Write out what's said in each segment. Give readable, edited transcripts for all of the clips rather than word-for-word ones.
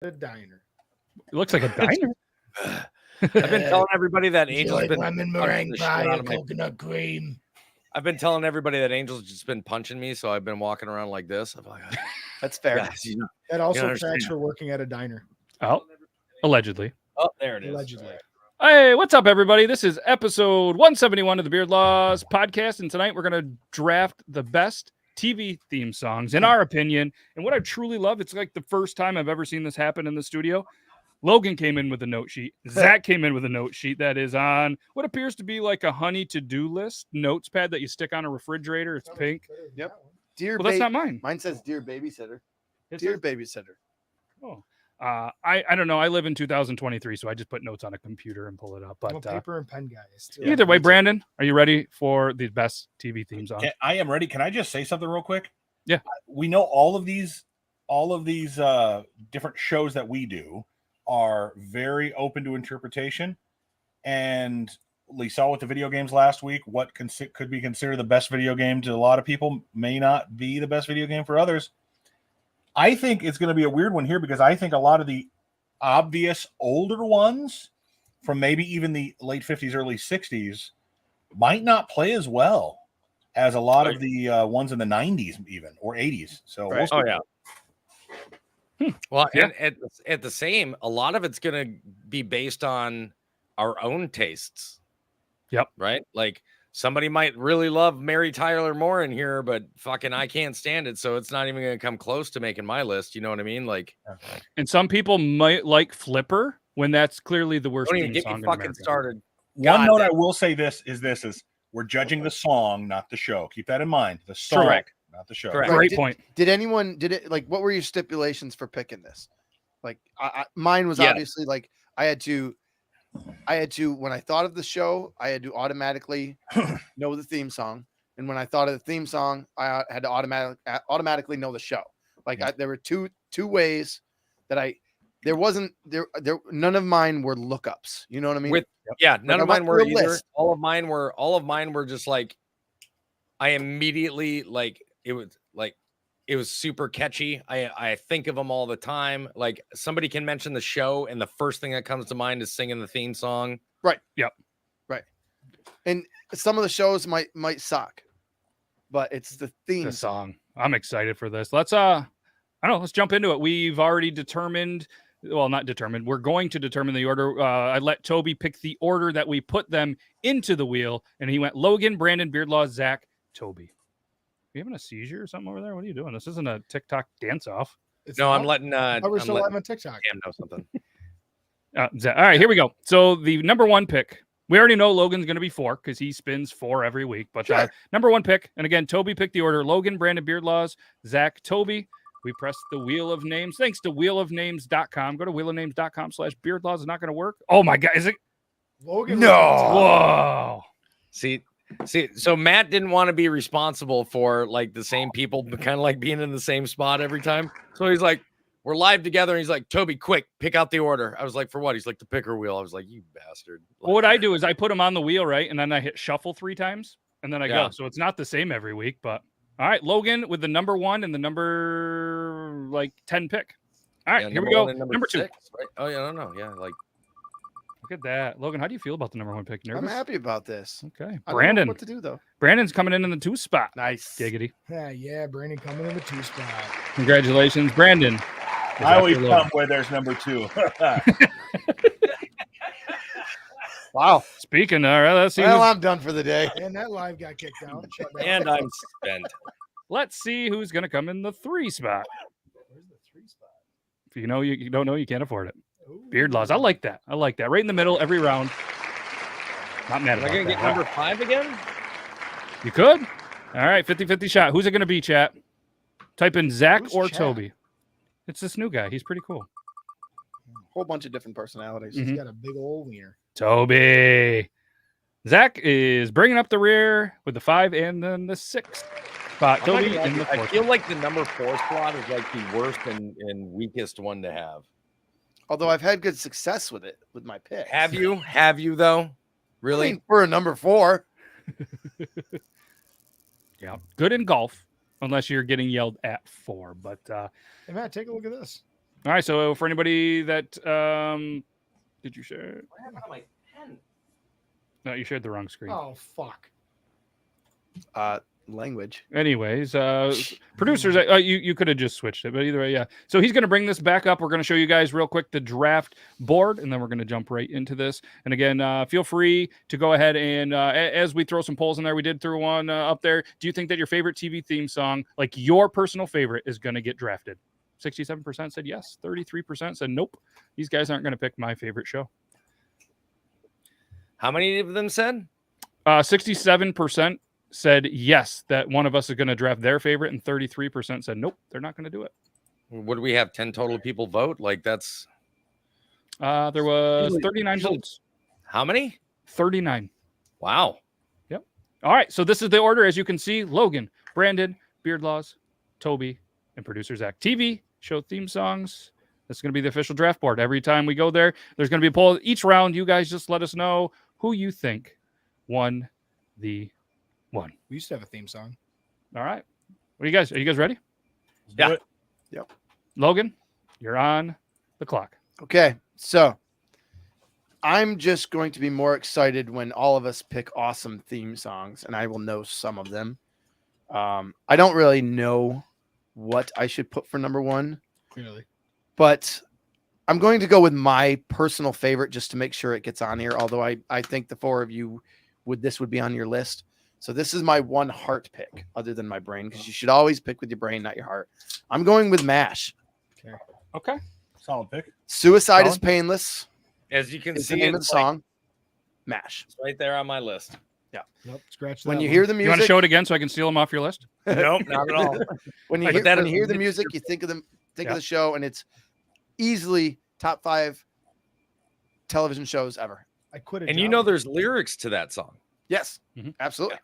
A diner. It looks like a diner. I've been telling everybody that You Angel's like been lemon punching meringue the shit pie out or of my. coconut cream? I've been telling everybody that Angel's just been punching me, so I've been walking around like this. I'm like, That's fair. guys, you know, That also understand. tracks for working at a diner. Oh, allegedly. oh, there it is. Allegedly. Hey, what's up, everybody? This is episode 171 of the Beard Laws podcast, and tonight we're going to draft the best TV theme songs, in our opinion. And what I truly love, it's like the first time I've ever seen this happen in the studio. Logan came in with a note sheet. Zach came in with a note sheet that is on what appears to be like a honey to-do list notes pad that you stick on a refrigerator. It's pink. Yep. Dear Well, that's not mine. Mine says dear babysitter. It Dear says- babysitter. Oh. I don't know. I live in 2023, so I just put notes on a computer and pull it up. I'm a But paper and pen guy. either way, Brandon, are you ready for the best TV theme song? I am ready. Can I just say something real quick? Yeah. We know all of these different shows that we do are very open to interpretation. And we saw with the video games last week, what could be considered the best video game to a lot of people may not be the best video game for others. I think it's going to be a weird one here because I think a lot of the obvious older ones from maybe even the late 50s, early 60s might not play as well as a lot of the ones in the 90s even or 80s. So Right. Oh, yeah. Well, Yeah. and at the same, a lot of it's going to be based on our own tastes. Yep. Right? Like somebody might really love Mary Tyler Moore in here, but fucking I can't stand it. So it's not even going to come close to making my list. You know what I mean? Like, And some people might like Flipper when that's clearly the worst don't even theme get song me in fucking America. started. One God, note that- I will say is we're judging the song, not the show. Keep that in mind. The song, Correct. not the show. Correct. Great Did- point. Did it like what were your stipulations for picking this? Like mine was Yeah. obviously like I had to when I thought of the show, I had to automatically know the theme song. And when I thought of the theme song, I had to automatically know the show. Like there were two ways that there wasn't there none of mine were lookups. You know what I mean? None I of went mine were through a either. list. All of mine were just like I immediately like it was super catchy. I think of them all the time. Like somebody can mention the show and the first thing that comes to mind is singing the theme song. Right. Yep. Right. And some of the shows might suck, but it's the theme The song. I'm excited for this. Let's let's jump into it. We've already determined. Well, not determined. We're going to determine the order. I let Toby pick the order that we put them into the wheel, and he went Logan, Brandon, Beardlaw, Zach, Toby. Are you having a seizure or something over there? What are you doing? This isn't a TikTok dance off. No, I'm letting Oh, we're I'm still letting live on TikTok. Cam know something. Zach. All right, here we go. So the number one pick. We already know Logan's going to be 4 because he spins 4 every week. But Sure. Number one pick, and again, Toby picked the order. Logan, Brandon, Beardlaws, Zach, Toby. We press the wheel of names. Thanks to wheelofnames.com. Go to wheelofnames.com/beardlaws. It's not going to work. Oh my God. Is it? Logan. No. Whoa. See, so Matt didn't want to be responsible for like the same people, kind of like being in the same spot every time. So he's like, we're live together. And he's like, Toby, quick, pick out the order. I was like, for what? He's like, the picker wheel. I was like, you bastard. Well, what I do is I put them on the wheel, right? And then I hit shuffle 3 times and then I Yeah. go. So it's not the same every week, but all right, Logan with the number 1 and the number 10 pick. All right, Yeah, here we number go. one and Number 2. 6, right? Oh, yeah, I don't know. Yeah, like Look at that. Logan, how do you feel about the number 1 pick? I'm Nervous? happy about this. Okay. I don't know Brandon. what to do though. Brandon's coming in the 2 spot. Nice. Giggity. Yeah, Brandon coming in the 2 spot. Congratulations, Brandon. I always After Logan. come where there's number 2. Wow. Speaking, all right, let's see. Well, who's- I'm done for the day. And that live got kicked down. Shut down. and I'm spent. Let's see who's going to come in the 3 spot. Where's the 3 spot? If you know you don't know, you can't afford it. Ooh. Beard laws. I like that. Right in the middle every round. Not mad Am I about going to that. get number 5 again? You could. All right, 50-50 shot. Who's it going to be, chat? Type in Zach Who's or chat? Toby. It's this new guy. He's pretty cool. Whole bunch of different personalities. Mhm. He's got a big old wiener. Toby. Zach is bringing up the rear with the 5 and then the 6 spot. I'm not Toby gonna in the lie, I 4th. feel like the number 4 spot is like the worst and weakest one to have. Although I've had good success with it with my picks. Have you? Have you though? Really? I mean, for a number 4. Yeah, good in golf, unless you're getting yelled at for. But Hey, Matt, take a look at this. All right. So for anybody that did you share? What happened to my pen? No, you shared the wrong screen. Oh fuck. Language. Anyways, producers, you could have just switched it, but either way, yeah. So he's going to bring this back up. We're going to show you guys real quick the draft board, and then we're going to jump right into this. And again, feel free to go ahead and as we throw some polls in there, we did throw one up there. Do you think that your favorite TV theme song, like your personal favorite, is going to get drafted? 67% said yes. 33% said nope. These guys aren't going to pick my favorite show. How many of them said? 67% said yes, that one of us is going to draft their favorite, and 33% said nope, they're not going to do it. What do we have? 10 total people vote? Like that's There was 39 votes. how many? 39. Wow. Yep. All right. So this is the order. As you can see, Logan, Brandon, Beardlaws, Toby, and producer Zach. TV show theme songs. This is going to be the official draft board. Every time we go there, there's going to be a poll. Each round, you guys just let us know who you think won the one. We used to have a theme song. All right. What are you guys? Are you guys ready? Let's do Yeah. it. Logan, you're on the clock. Okay, so I'm just going to be more excited when all of us pick awesome theme songs, and I will know some of them. I don't really know what I should put for number one, Clearly. but I'm going to go with my personal favorite just to make sure it gets on here. Although I think the four of you would be on your list. So this is my one heart pick, other than my brain, because you should always pick with your brain, not your heart. I'm going with MASH. Okay. Solid pick. Suicide is Colin? Painless. As you can Is see, the name of the it's like- song. MASH. it's right there on my list. Yep. Scratch that. When you one. hear the You want to music, show it again so I can steal them off your list? Nope, not at all. when you But hear, that when is you hear the a music, mixture. you think of them, think Yeah. of the show, and it's easily top 5 television shows ever. I quit a And you job. know there's lyrics to that song. Yes, Mhm. absolutely.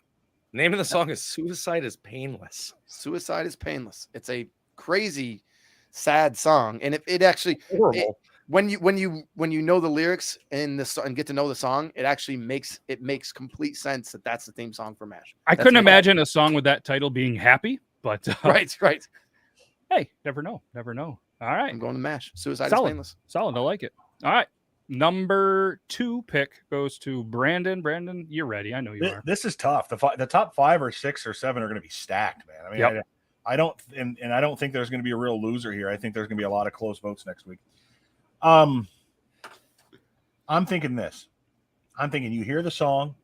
Name of the song is Suicide is Painless. Suicide is Painless. It's a crazy, sad song, and it actually Horrible. when you know the lyrics in the song and get to know the song, it actually makes complete sense that that's the theme song for MASH. I That's couldn't what- imagine a song with that title being happy, but Right. hey, never know. Never know. All right. I'm going to MASH. Suicide Solid. is Painless. Solid. I like it. All right. Number 2 pick goes to Brandon. Brandon, you're ready. I know you are. This is tough. The top 5 or 6 or 7 are going to be stacked, man. I mean, Yep. I don't and I don't think there's going to be a real loser here. I think there's going to be a lot of close votes next week. I'm thinking this. I'm thinking you hear the song,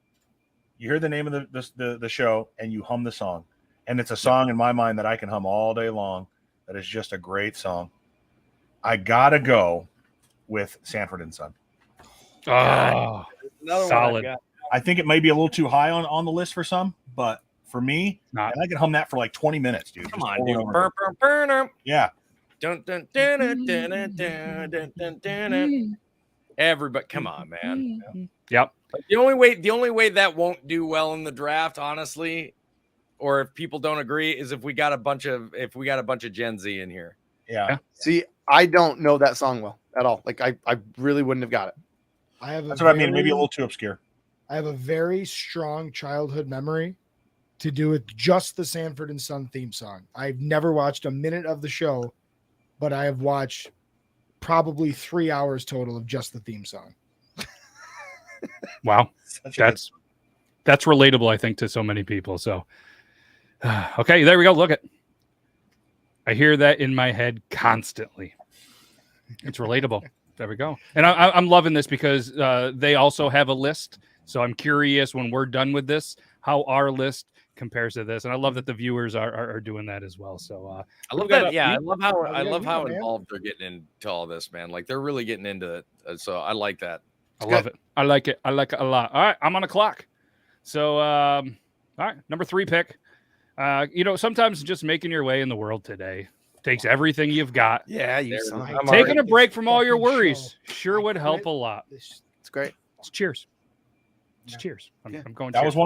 you hear the name of the show, and you hum the song. And it's a song in my mind that I can hum all day long. That is just a great song. I gotta go with Sanford and Son. Oh, Another solid. one I've got. I think it may be a little too high on the list for some, but for me, Not. and I can hum that for like 20 minutes, dude. Come Just on, over dude. and over. Burr, burr, burr, burr. Yeah. Dun, dun, dun, dun, dun, dun, dun, dun, dun, dun, dun. Everybody, come on, man. Yep. Like, the only way that won't do well in the draft, honestly, or if people don't agree, is if we got a bunch of Gen Z in here. Yeah. See, I don't know that song well at all. Like I really wouldn't have got it. I have. That's what I mean. Maybe a little too obscure. I have a very strong childhood memory to do with just the Sanford and Son theme song. I've never watched a minute of the show, but I have watched probably 3 hours total of just the theme song. Wow. Such a good- That's relatable, I think, to so many people. So, okay, there we go. Look at. I hear that in my head constantly. It's relatable. There we go. And I'm loving this because they also have a list. So I'm curious when we're done with this, how our list compares to this. And I love that the viewers are doing that as well. So I love got that. a- Yeah, I yeah, love how man. involved they're getting into all this, man. Like they're really getting into it. So I like that. I love it. I like it. I like it a lot. All right, I'm on a clock. So, all right, number 3 pick. Sometimes just making your way in the world today takes everything you've got. Yeah, you There's- son. I'm Taking a this break from all your fucking worries show. sure I would help quit. a lot. This- It's great. It's cheers. It's Yeah. cheers. Yeah. I'm going. That was cheers.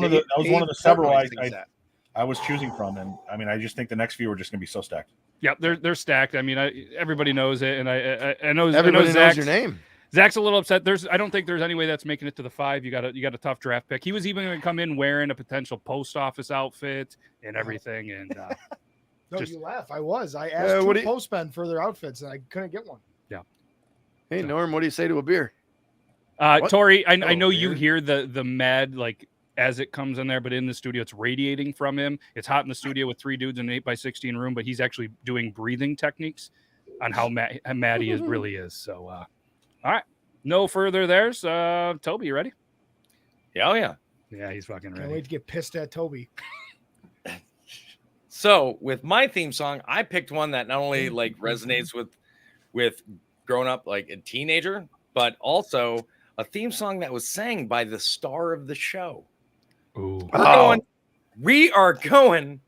one of the several Portnoy sings that. I was choosing from, and I mean, I just think the next few are just going to be so stacked. Yep, they're stacked. I mean, everybody knows it, and I know Everybody knows Zach's, your name. Zach's a little upset. I don't think there's any way that's making it to the 5. You got a tough draft pick. He was even going to come in wearing a potential post office outfit and everything, and No, Just- you laugh. I asked what two do you- postmen for their outfits, and I couldn't get one. Hey, Norm, what do you say to a beer? What? Tori, I Oh, know you weird. hear the mad like as it comes in there, but in the studio it's radiating from him. It's hot in the studio with 3 dudes in an 8x16 room, but he's actually doing breathing techniques on how mad he really is. So, all right, no further. There's Toby. You ready? Yeah, oh yeah. Yeah, he's fucking Can't ready. wait to get pissed at Toby. So with my theme song, I picked one that not only like resonates with growing up like a teenager, but also a theme song that was sang by the star of the show. Ooh. We are going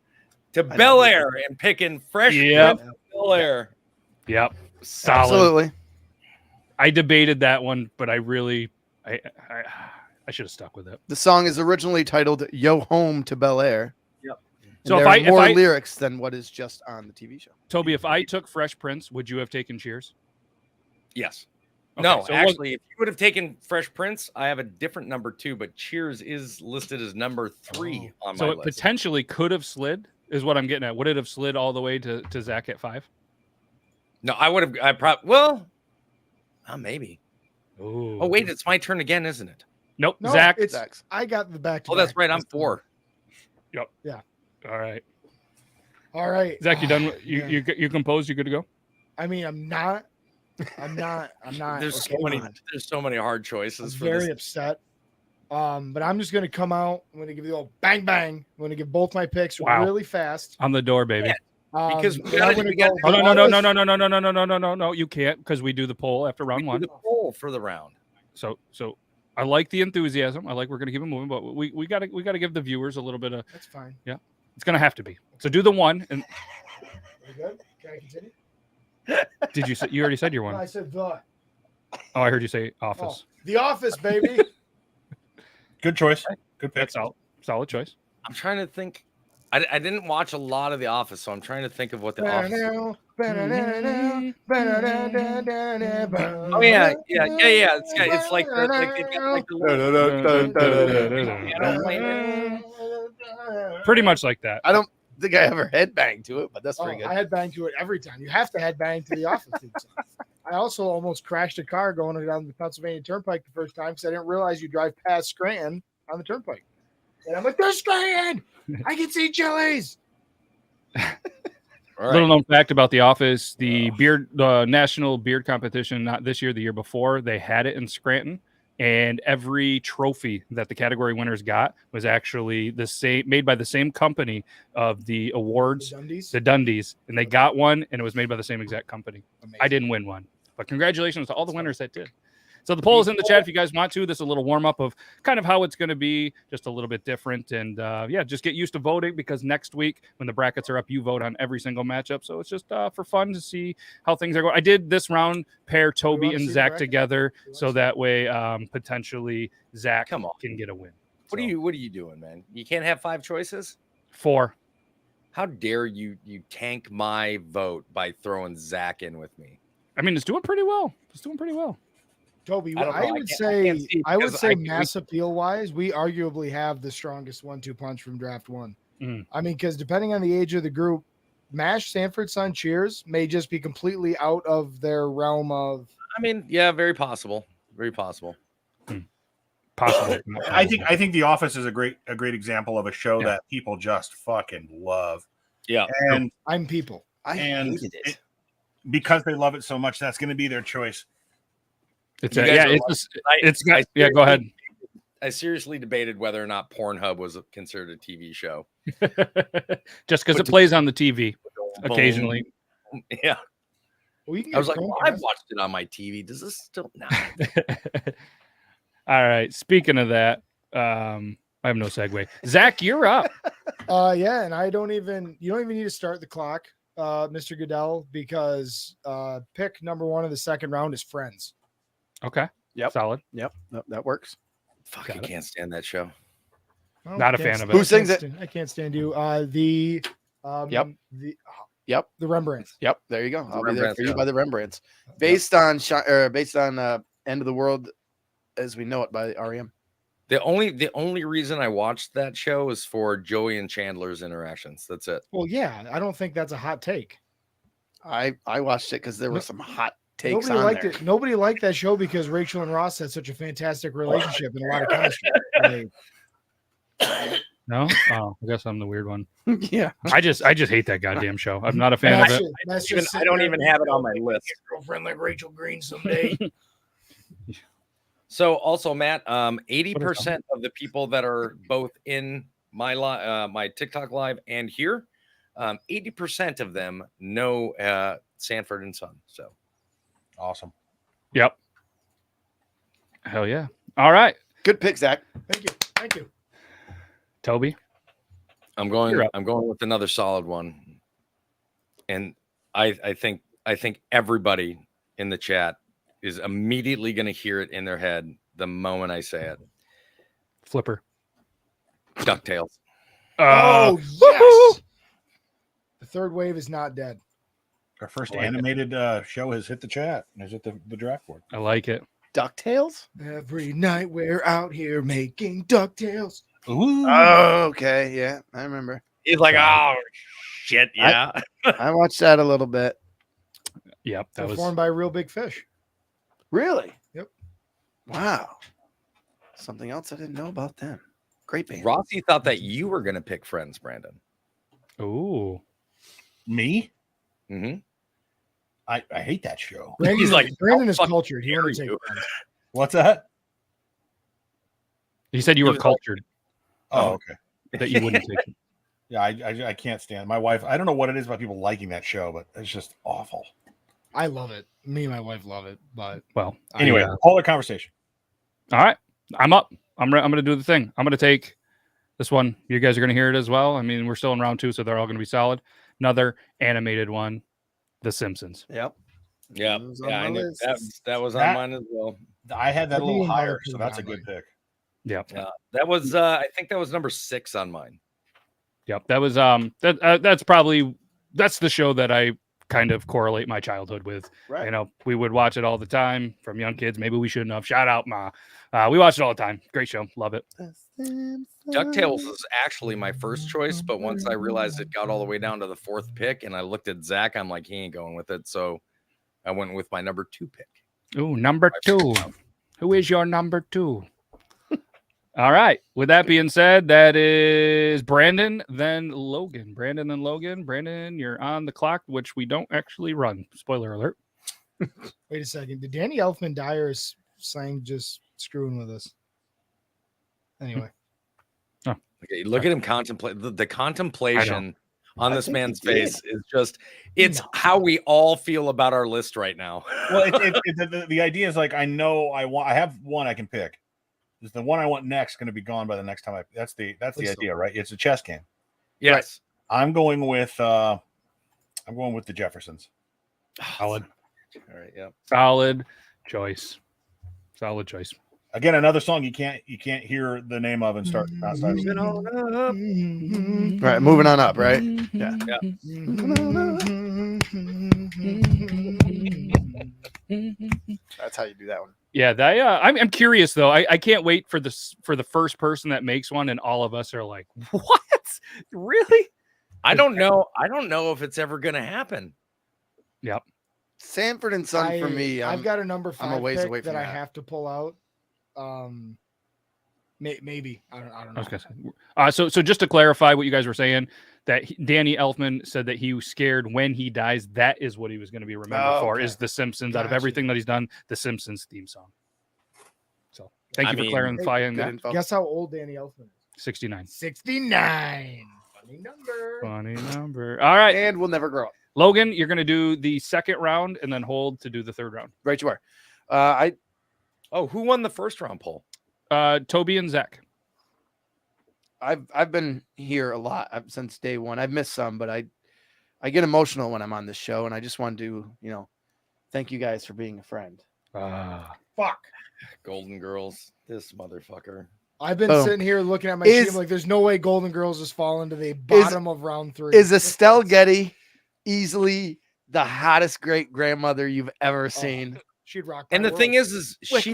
to Bel Air and picking Fresh Yep. Prince of Bel Air. Yep. Solid. Absolutely. I debated that one, but I really, I should have stuck with it. The song is originally titled "Yo Home to Bel Air." Yep. And So there if are more I- lyrics than what is just on the TV show. Toby, if I took Fresh Prince, would you have taken Cheers? Yes. Okay, No, so it was- actually, if you would have taken Fresh Prince, I have a different number 2, but Cheers is listed as number 3 on So my it list. potentially could have slid, is what I'm getting at. Would it have slid all the way to Zach at 5? No, I would have. I probably. Well, maybe. Ooh. Oh wait, it's my turn again, isn't it? Nope. No, Zach. it's Zach's. I got the back. Oh, that's right. I'm 4. All right. All right, Zach, you done? Yeah. You composed? You good to go? I mean, I'm not. There's okay, There's so many hard I'm choices for very this. upset. But I'm just gonna come out. I'm gonna give you a little bang bang. I'm gonna give both my picks Wow. really fast. On the door, baby. Because we and gotta- I'm gonna we gotta- go Oh no! Office. No! You can't because we do the poll after round We do 1. the poll for the round. So I like the enthusiasm. I like we're gonna keep it moving, but we gotta give the viewers a little bit of. That's fine. It's gonna have to be. So do the 1. And We good? Can I continue? did you say you already said your No, I 1? said the. Oh, I heard you say Office. The Office, baby. Good choice. Good pick. That's solid choice. I'm trying to think. I didn't watch a lot of The Office, so I'm trying to think of what The Office. Oh yeah. It's like Pretty much like that. I don't think I ever headbanged to it, but that's pretty I good. head bang to it every time. You have to head bang to the Office theme song. I also almost crashed a car going down the Pennsylvania Turnpike the first time because I didn't realize you drive past Scranton on the Turnpike. And I'm like, there's Scranton. I can see Chili's. All Little right. known fact about The Office: the national beard competition, not this year, the year before, they had it in Scranton, and every trophy that the category winners got was actually the same, made by the same company of the awards, Dundies. the Dundies, and they got one, and it was made by the same exact company. Amazing. I didn't win one, but congratulations to all the winners that did. So the poll is in the chat if you guys want to. This is a little warm up of kind of how it's going to be, just a little bit different. And yeah, just get used to voting because next week when the brackets are up, you vote on every single matchup. So it's just for fun to see how things are going. I did this round pair Toby wanna and see the Zach bracket? together You wanna so see that way potentially Zach Come on. can get a win. What are you doing, man? You can't have 5 choices? 4. How dare you tank my vote by throwing Zach in with me? I mean, it's doing pretty well. It's doing pretty well. Toby, I don't know. I I would can't say see I would because say I- mass appeal wise, we arguably have the strongest 1-2 punch from draft 1. Mm. I mean, because depending on the age of the group, Mash, Sanford, Son, Cheers may just be completely out of their realm of. I mean, yeah, very possible. Very possible. Possibly. I think The Office is a great example of a show Yeah. that people just fucking love. Yeah. And I'm people. I and hated it. because they love it so much, that's going to be their choice. It's You a, guys yeah, are it's lucky. just, I- it's got, I yeah, go ahead. I seriously debated whether or not Pornhub was considered a TV show. Just because it plays on the TV occasionally. Boom. Yeah. Well, you can I was get like, well, Chromecast. I've watched it on my TV. Does this still? No. All right. Speaking of that, I have no segue. Zach, you're up. Yeah, and you don't even need to start the clock, Mr. Goodell, because pick number 1 of the second round is Friends. Okay. Yep. Solid. Yep, that works. Fuck, Got I it. can't stand that show. Oh, Not a can't fan of stand- it. Who sings it? I can't stand you. Yep. The Rembrandts. Yep, there you go. I'll be there Rembrandts, for you yeah. by the Rembrandts. Based on End of the World as We Know It by REM. The only reason I watched that show is for Joey and Chandler's interactions. That's it. Well, yeah, I don't think that's a hot take. I watched it because there were some hot takes Nobody on liked there. it. Nobody liked that show because Rachel and Ross had such a fantastic relationship and a lot of chemistry. No? Oh, I guess I'm the weird one. Yeah. I just hate that goddamn show. I'm not a fan of it. I don't even have it on my list. Girlfriend like Rachel Green someday. So also, Matt, 80% of the people that are both in my my TikTok live and here, 80% of them know Sanford and Son. So Awesome. Yep. Hell yeah. All right. Good pick, Zach. Thank you. Thank you. Toby. I'm You're up. going with another solid one. And I think everybody in the chat is immediately going to hear it in their head the moment I say it. Flipper. DuckTales. Oh, yes. The third wave is not dead. Our first I like it. animated show has hit the chat. Has hit the draft board. I like it. DuckTales? Every night we're out here making DuckTales. Ooh. Oh, okay. Yeah, I remember. He's like, oh, shit, yeah. I watched that a little bit. Yep. That was Performed by Real Big Fish. Really? Yep. Wow. Something else I didn't know about them. Great band. Rossi thought that you were going to pick Friends, Brandon. Ooh. Me? Mm-hmm. I hate that show. Brandon, He's like, Brandon how is fucking cultured. He dare wants to take you. Friends. What's that? He said you He were was like- cultured, Oh, okay. that you wouldn't take it. Yeah, I can't stand my wife. I don't know what it is about people liking that show, but it's just awful. I love it. Me and my wife love it. But Well, Anyway, I, whole other conversation. all right. I'm up. I'm going to do the thing. I'm going to take this one. You guys are going to hear it as well. I mean, we're still in round 2, so they're all going to be solid. Another animated one, The Simpsons. Yep. Yeah, It was on yeah, my I knew list. that was on That- mine as well. I had that a We're little being higher, higher so too, that's a by the good pick. Yep. Yeah, that was I think that was number 6 on mine. Yep. That was that's the show that I kind of correlate my childhood with. Right. You know, we would watch it all the time from young kids. Maybe we shouldn't have. Shout out, Ma. We watched it all the time. Great show. Love it. DuckTales was actually my first choice, but once I realized it got all the way down to the 4th pick, and I looked at Zach, I'm like, he ain't going with it. So I went with my number 2 pick. Ooh, number 2. Who is your number 2? All right. With that being said, that is Brandon, then Logan. Brandon, then Logan. Brandon, you're on the clock, which we don't actually run. Spoiler alert. wait a second. Did Danny Elfman die or is Sang just screwing with us? Anyway. Okay, look at him contemplate the contemplation on I this think man's he did. face is just it's how we all feel about our list right now. Well, the idea is like I have one I can pick. Is the one I want next going to be gone by the next time that's the Please idea, right? It's a chess game. Yes. I'm going with the Jeffersons. Solid. All right, yeah. Solid choice. Solid choice. Again, another song you can't hear the name of and start. Not start All right, moving on up, right? Yeah. That's how you do that one. Yeah, I'm curious though. I can't wait for the first person that makes one, and all of us are like, "What? Really?" I don't know if it's ever gonna happen. Yep. Sanford and Son for me. I've got a number 5 I'm a ways pick away from that I that. have to pull out. Maybe I don't I know. was gonna say. So just to clarify what you guys were saying, that Danny Elfman said that he was scared when he dies. That is what he was going to be remembered for. okay. Is The Simpsons out of Gotcha. everything that he's done, The Simpsons theme song. So thank I you for mean, clarifying Good that. info. Guess how old Danny Elfman is? 69. 69. Funny number. Funny number. All right, And we'll never grow up. Logan, you're going to do the second round and then hold to do the third round. Right, you are. Who won the first round poll? Toby and Zach. I've been here a lot since day one. I've missed some, but I get emotional when I'm on this show, and I just want to, thank you guys for being a friend. Fuck. Golden Girls. This motherfucker. I've been Boom. sitting here looking at my Is- team like there's no way Golden Girls has fallen to the bottom of round 3. Is Estelle Getty easily the hottest great grandmother you've ever seen? She'd rock. And my the thing world. is she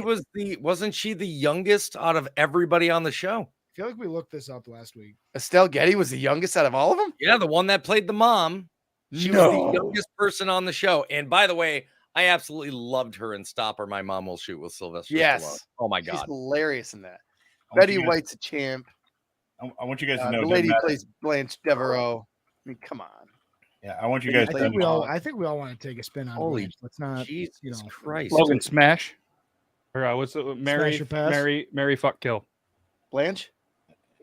wasn't she the youngest out of everybody on the show? I feel like we looked this up last week. Estelle Getty was the youngest out of all of them. Yeah, the one that played the mom. She was the youngest person on the show. And by the way, I absolutely loved her in Stop or My Mom Will Shoot with Sylvester Stallone. Yes. Oh my She's God. hilarious in that. I want Betty you guys- White's a champ. I want you guys to know. The it lady doesn't who matter. plays Blanche Devereaux. I mean, come on. Yeah, I want you I guys I to think know. we all. I think we all want to take a spin on. Holy Blanche. Let's not. Jesus you know, Christ. Logan smash. Or what's the Smash or pass? Mary fuck kill. Blanche?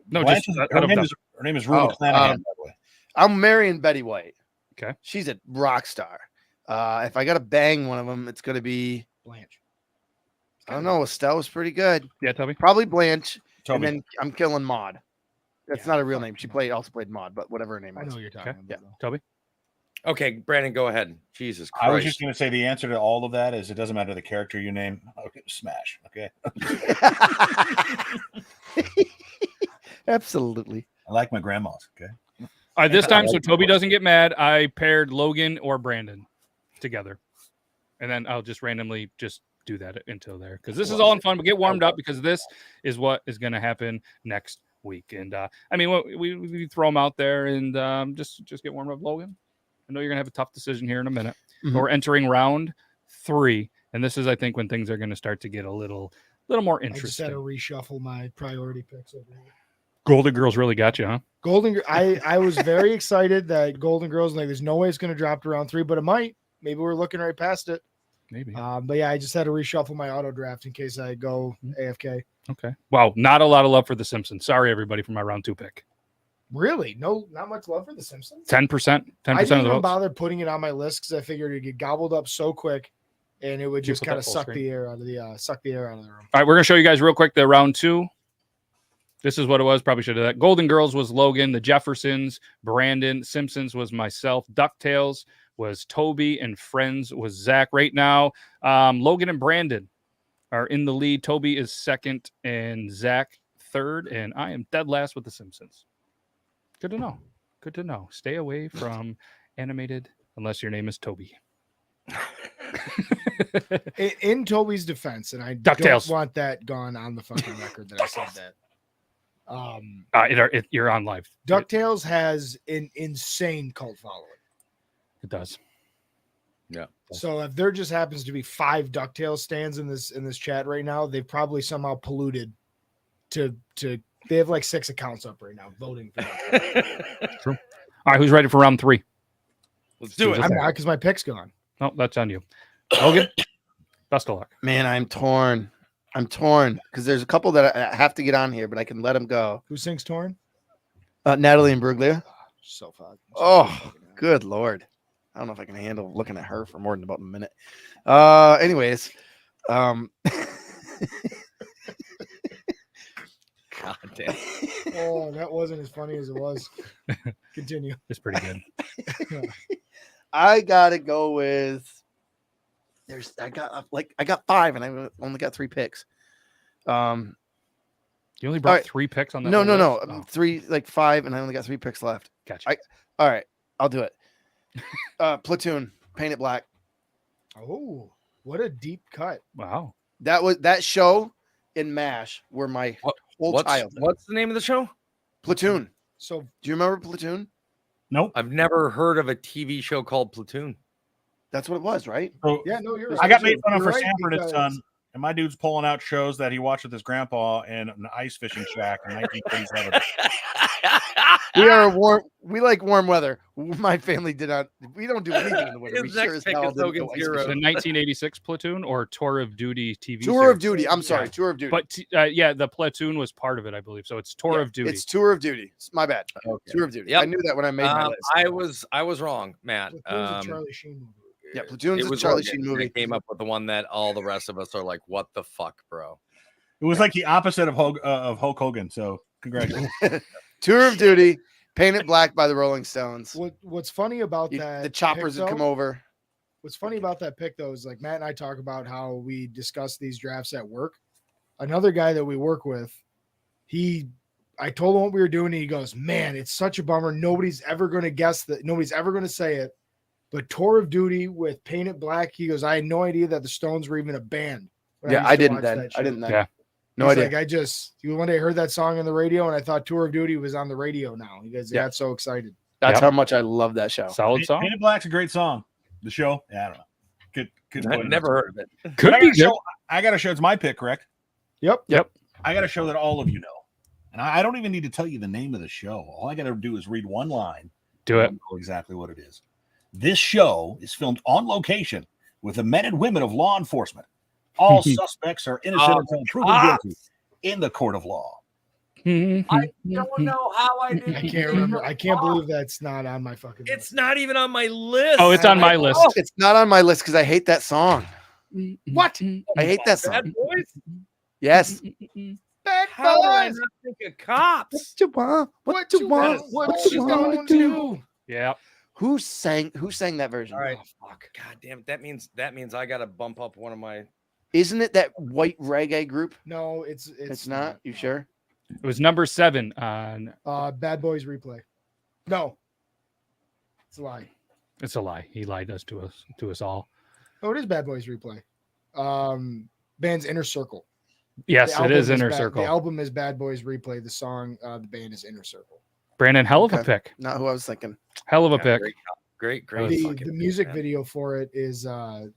No, Blanche just is- her name is Rue Oh, McClanahan, by the way. I'm marrying Betty White. Okay. She's a rock star. If I got to bang one of them, it's going to be, Blanche. I don't know. Estelle was pretty good. Yeah, Toby. Probably Blanche. Toby. And then I'm killing Maud. That's Yeah, not a real fuck name. She Maud. also played Maud, but whatever her name I know was. what you're talking Okay. about. though. Toby. Okay, Brandon, go ahead. Jesus Christ. I was just going to say the answer to all of that is it doesn't matter the character you name. Okay, smash. Okay. Absolutely. I like my grandma's. Okay. All right, this time, so Toby doesn't get mad, I paired Logan or Brandon together. And then I'll just randomly just do that until there. Because this is all in fun, but get warmed up because this is what is going to happen next week. And I mean, we throw them out there and just get warmed up, Logan. I know you're going to have a tough decision here in a minute. Mhm. But we're entering round 3. And this is, I think, when things are going to start to get a little more I just had interesting. to reshuffle my priority picks over here. Golden Girls really got you, huh? I was very excited that Golden Girls, like, there's no way it's going to drop to round 3, but it might. Maybe we're looking right past it. Maybe. But yeah, I just had to reshuffle my auto draft in case I go AFK. Okay. Wow. Not a lot of love for The Simpsons. Sorry, everybody, for my round 2 pick. Really? No, not much love for The Simpsons. 10%. 10% I of didn't the even votes. bother putting it on my list because I figured it'd get gobbled up so quick, and it would You just put kind that of full suck screen? the air out of the room. All right, we're gonna show you guys real quick the round 2. This is what it was. Probably should have that. Golden Girls was Logan. The Jeffersons, Brandon. Simpsons was myself. DuckTales was Toby, and Friends was Zach. Right now, Logan and Brandon are in the lead. Toby is second, and Zach third, and I am dead last with The Simpsons. Good to know. Good to know. Stay away from animated unless your name is Toby. In Toby's defense, and I DuckTales. don't want that gone on the fucking record that I said that. You're on live. DuckTales has an insane cult following. It does. So if there just happens to be 5 DuckTales stands in this chat right now, they've probably somehow polluted to they have like 6 accounts up right now voting for that. True. All right, who's ready for round 3? Let's do it. I'm not because my pick's gone. No, that's on you. Logan, best of luck. Man, I'm torn because there's a couple that I have to get on here, but I can let them go. Who sings Torn? Natalie and Bruglia. So fun. Oh, good Lord. I don't know if I can handle looking at her for more than about a minute. Anyways, God damn. Oh, that wasn't as funny as it was. Continue. It's pretty good. I gotta go with. I got 5, and I only got 3 picks. You only All brought right. 3 picks on that. No, whole list? 3, 5, and I only got 3 picks left. Gotcha. All right, I'll do it. Platoon, Paint It Black. Oh, what a deep cut. Wow. That show in MASH were my whole childhood. What's the name of the show? Platoon. So Do you remember Platoon? Nope. I've never heard of a TV show called Platoon. That's what it was, right? So yeah, no, you're right. I got made fun of You're for right, Sanford and because- Son, and my dude's pulling out shows that he watched with his grandpa in an ice fishing shack in 1937. We like warm weather. My family did not. We don't do anything in the winter. We His sure next as pick hell is didn't Logan's go ice Hero. The fishing. 1986 Platoon or Tour of Duty TV Tour of series? Duty. I'm sorry, Tour of Duty. But yeah, the Platoon was part of it, I believe. So it's Tour Yeah, of Duty. It's Tour of Duty. My bad. Okay. Tour of Duty. Yep. I knew that when I made my list. I was wrong, Matt. Platoon's a Charlie Sheen movie. Yeah, Platoon's it a was Charlie Logan Sheen that movie. came up with the one that all the rest of us are like, "What the fuck, bro?" It was like the opposite of Hulk Hogan. So congratulations. Tour of Duty, Paint It Black by the Rolling Stones. What's funny about that? The choppers pick, would come though, over. What's funny about that pick though is like Matt and I talk about how we discuss these drafts at work. Another guy that we work with, I told him what we were doing, and he goes, "Man, it's such a bummer. Nobody's ever going to guess that. Nobody's ever going to say it." But Tour of Duty with Paint It Black, he goes, I had no idea that the Stones were even a band. when Yeah, used I to didn't watch then. that I show. didn't then. Yeah. No He's idea. like, one day I heard that song on the radio and I thought Tour of Duty was on the radio now. He goes, Yeah. got so excited. That's Yep. how much I love that show. Solid song. Painted Black's a great song. The show, yeah, I don't know. Good. I've never heard of it. Could But be good. I got a show. It's my pick, correct? Yep. I got a show that all of you know, and I don't even need to tell you the name of the show. All I got to do is read one line. Do it. You'll know exactly what it is. This show is filmed on location with the men and women of law enforcement. All suspects are innocent until proven guilty in the court of law. I don't know how I did. I can't remember. I can't believe that's not on my fucking list. It's not even on my list. Oh, it's on my list. Oh, it's not on my list because I hate that song. What? I hate that song. Bad Boys. Yes. Bad How did I Boys. not think of Cops? you want? What you want? What you gonna do? Yeah. Who sang that version? All right. Oh, fuck. God damn it. That means I got to bump up one of my. Isn't it that white reggae group? No, it's It's not. You sure? It was number 7 on. Bad Boys Replay. No, it's a lie. It's a lie. He lied to us all. Oh, it is Bad Boys Replay. Band's Inner Circle. Yes, The it is album Inner The Circle. album is Bad Boys Replay. The song, the band is Inner Circle. Brandon, hell of a Okay. pick. Not who I was thinking. Hell of a Yeah, pick. Great. The fucking music man. video for it is the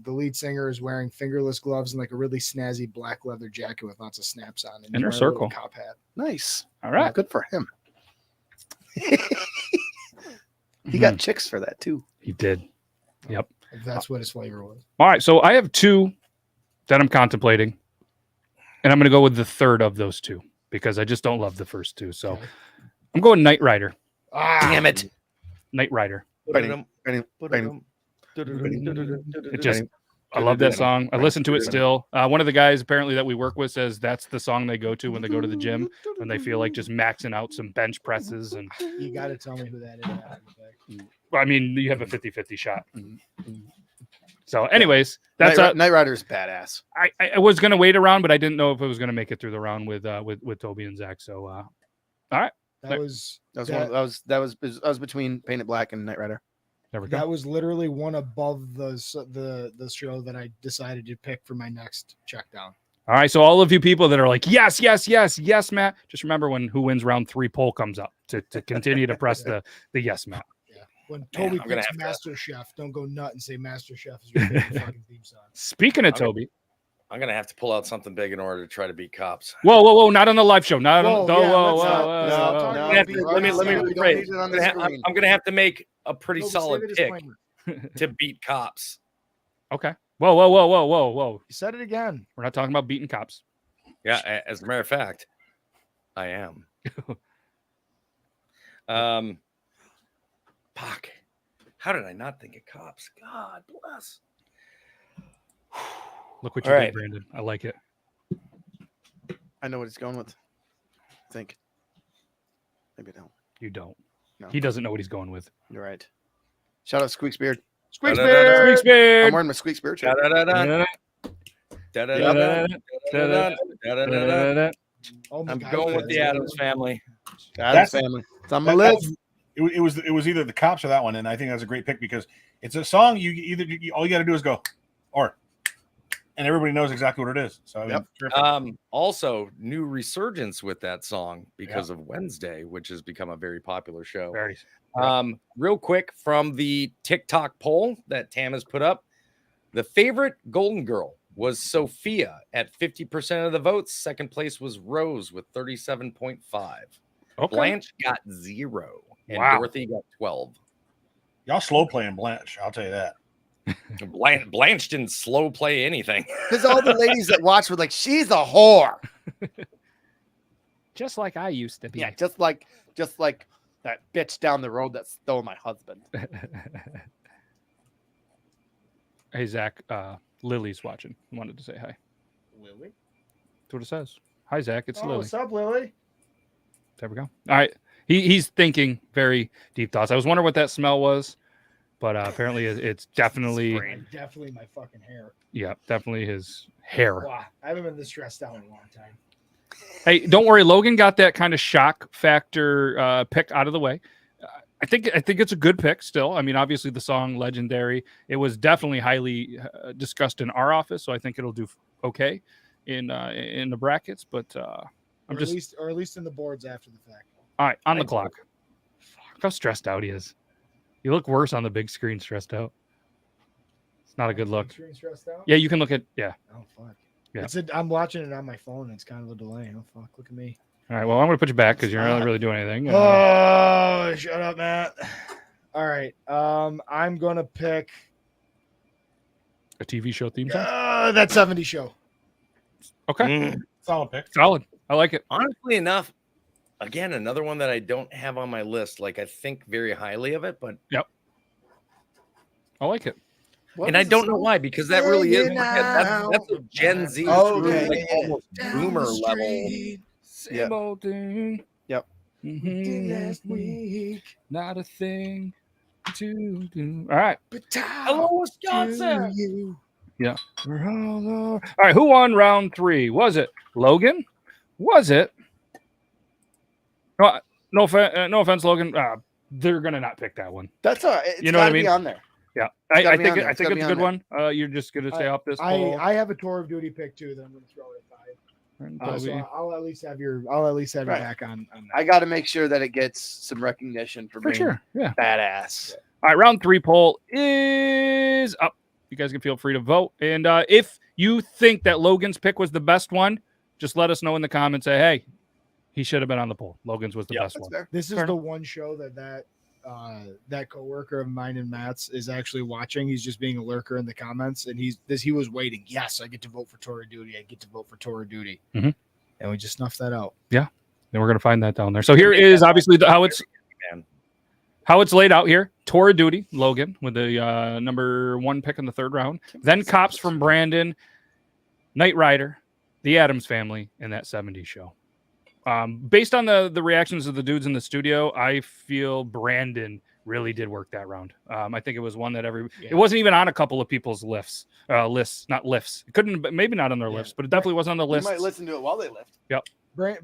lead singer is wearing fingerless gloves and like a really snazzy black leather jacket with lots of snaps on it. And he's Inner wearing a little Circle. cop hat. Nice. All right. Good for him. He got chicks for that too. He did. Yep. If that's what his flavor was. All right. So I have 2 that I'm contemplating, and I'm going to go with the third of those 2 because I just don't love the first 2. So Okay. I'm going Knight Rider. Damn it. Knight Rider. Bang, bang, It just, I love that song. I listen to it still. One of the guys apparently that we work with says that's the song they go to when they go to the gym when they feel like just maxing out some bench presses. And You got to tell me who that is. I mean, you have a 50-50 shot. So, anyways, that's Knight Rider is badass. I was gonna wait around, but I didn't know if it was gonna make it through the round with Toby and Zach. So, That was That was between Paint It Black and Knight Rider. there we go. that was literally one above the show that I decided to pick for my next check down. All right, so all of you people that are like, yes, Matt. Just remember when Who Wins Round 3 poll comes up to continue to press the yes, Matt. When Toby I'm gonna picks have to- Master Chef, don't go nut and say Master Chef is your favorite fucking theme song. Speaking of Okay. Toby, I'm gonna have to pull out something big in order to try to beat Cops. whoa, not on the live show, not on. Whoa, yeah, Whoa, let's not- whoa, let's not whoa, talk whoa. about Let beat me Cops. let me We don't rephrase. need it on I'm the gonna, ha- screen. I'm gonna have to make a pretty Toby, solid save a pick disclaimer. to beat Cops. Okay. Whoa. You said it again. We're not talking about beating cops. Yeah, as a matter of fact, I am. Fuck. How did I not think of Cops? God bless. Look what you All did, right. Brandon. I like it. I know what he's going with. I think. Maybe I don't. You don't. No. He doesn't know what he's going with. You're right. Shout out Squeak's Beard. Squeaks Da-da-da-da. Beard. Squeaks Beard. I'm wearing my Squeak's Beard shirt. Da-da-da-da, da-da-da-da, da-da-da-da, da-da-da-da. Oh my I'm God, going with the that's Adams Family. Adam's family. It's on my That- list. It was either the Cops or that one, and I think that's a great pick because it's a song all you got to do is go, and everybody knows exactly what it is. So I mean, Yep. terrific. Also, new resurgence with that song because of Wednesday, which has become a very popular show. Very. Real quick from the TikTok poll that Tam has put up, the favorite Golden Girl was Sophia at 50% of the votes. Second place was Rose with 37.5. Okay. Blanche got 0, and Wow. Dorothy got 12. Y'all slow playing Blanche. I'll tell you that. Blanche didn't slow play anything. Because all the ladies that watched were like, she's a whore. Just like I used to be. Yeah, just like that bitch down the road that stole my husband. Hey, Zach. Lily's watching. Wanted to say hi. Lily. That's what it says. Hi, Zach. It's Oh, Lily. what's up, Lily? There we go. All right. He's thinking very deep thoughts. I was wondering what that smell was, but apparently it's definitely, Definitely my fucking hair. yeah, definitely his hair. Wow, I haven't been this stressed out in a long time. Hey, don't worry. Logan got that kind of shock factor pick out of the way. I think it's a good pick still. I mean, obviously the song legendary. It was definitely highly discussed in our office, so I think it'll do okay in the brackets. But I'm Or just at least in the boards after the fact. all right on the clock. Fuck, how stressed out he is. You look worse on the big screen, stressed out. It's not a good look. Screen stressed out? Yeah, you can look at Oh fuck. Yeah. I'm watching it on my phone. It's kind of a delay. Oh fuck! Look at me. All right. Well, I'm gonna put you back because you're not really doing anything. Oh, shut up, Matt. All right. I'm gonna pick A TV show theme song. that 70s show. Okay, Solid pick. solid. I like it. Honestly enough, again, another one that I don't have on my list. Like I think very highly of it, but I like it. What and I was the don't know song? why, because that really is Yeah, that's a Gen Z, Oh, true, okay. like almost boomer level. Same Yep. old thing. Yep. Last Mhm. week. Not a thing to do. All right. Hello, Wisconsin. Yeah. All right. Who won round 3? Was it Logan? Was it? No offense, Logan. They're gonna not pick that one. That's all right. It's You know what I gotta be mean? on there. Yeah, It's gotta I be think on there. I It's think gotta it's a be good on one. You're just gonna stay off this. I have a tour of duty pick too that I'm gonna throw at 5. So Toby. I'll at least have your Right. back on that. I got to make sure that it gets some recognition for For being sure. Yeah. badass. All right, round 3 poll is up. You guys can feel free to vote. And if you think that Logan's pick was the best one, just let us know in the comments. Say, hey, he should have been on the poll. Logan's was the best That's one. fair. This is Fair the one show that coworker of mine and Matt's is actually watching. He's just being a lurker in the comments, and he was waiting. Yes, I get to vote for Tour of Duty. I get to vote for Tour of Duty, Mhm. and we just snuffed that out. Then we're gonna find that down there. So here is obviously how it's laid out here. Tour of Duty, Logan with the number 1 pick in the 3rd round. Then Cops from Brandon, Knight Rider, The Addams Family, and that 70s show. Based on the reactions of the dudes in the studio, I feel Brandon really did work that round. I think it was one that it wasn't even on a couple of people's lists, not lifts. It couldn't, maybe not on their lists, but it definitely wasn't on the You list. might listen to it while they lift.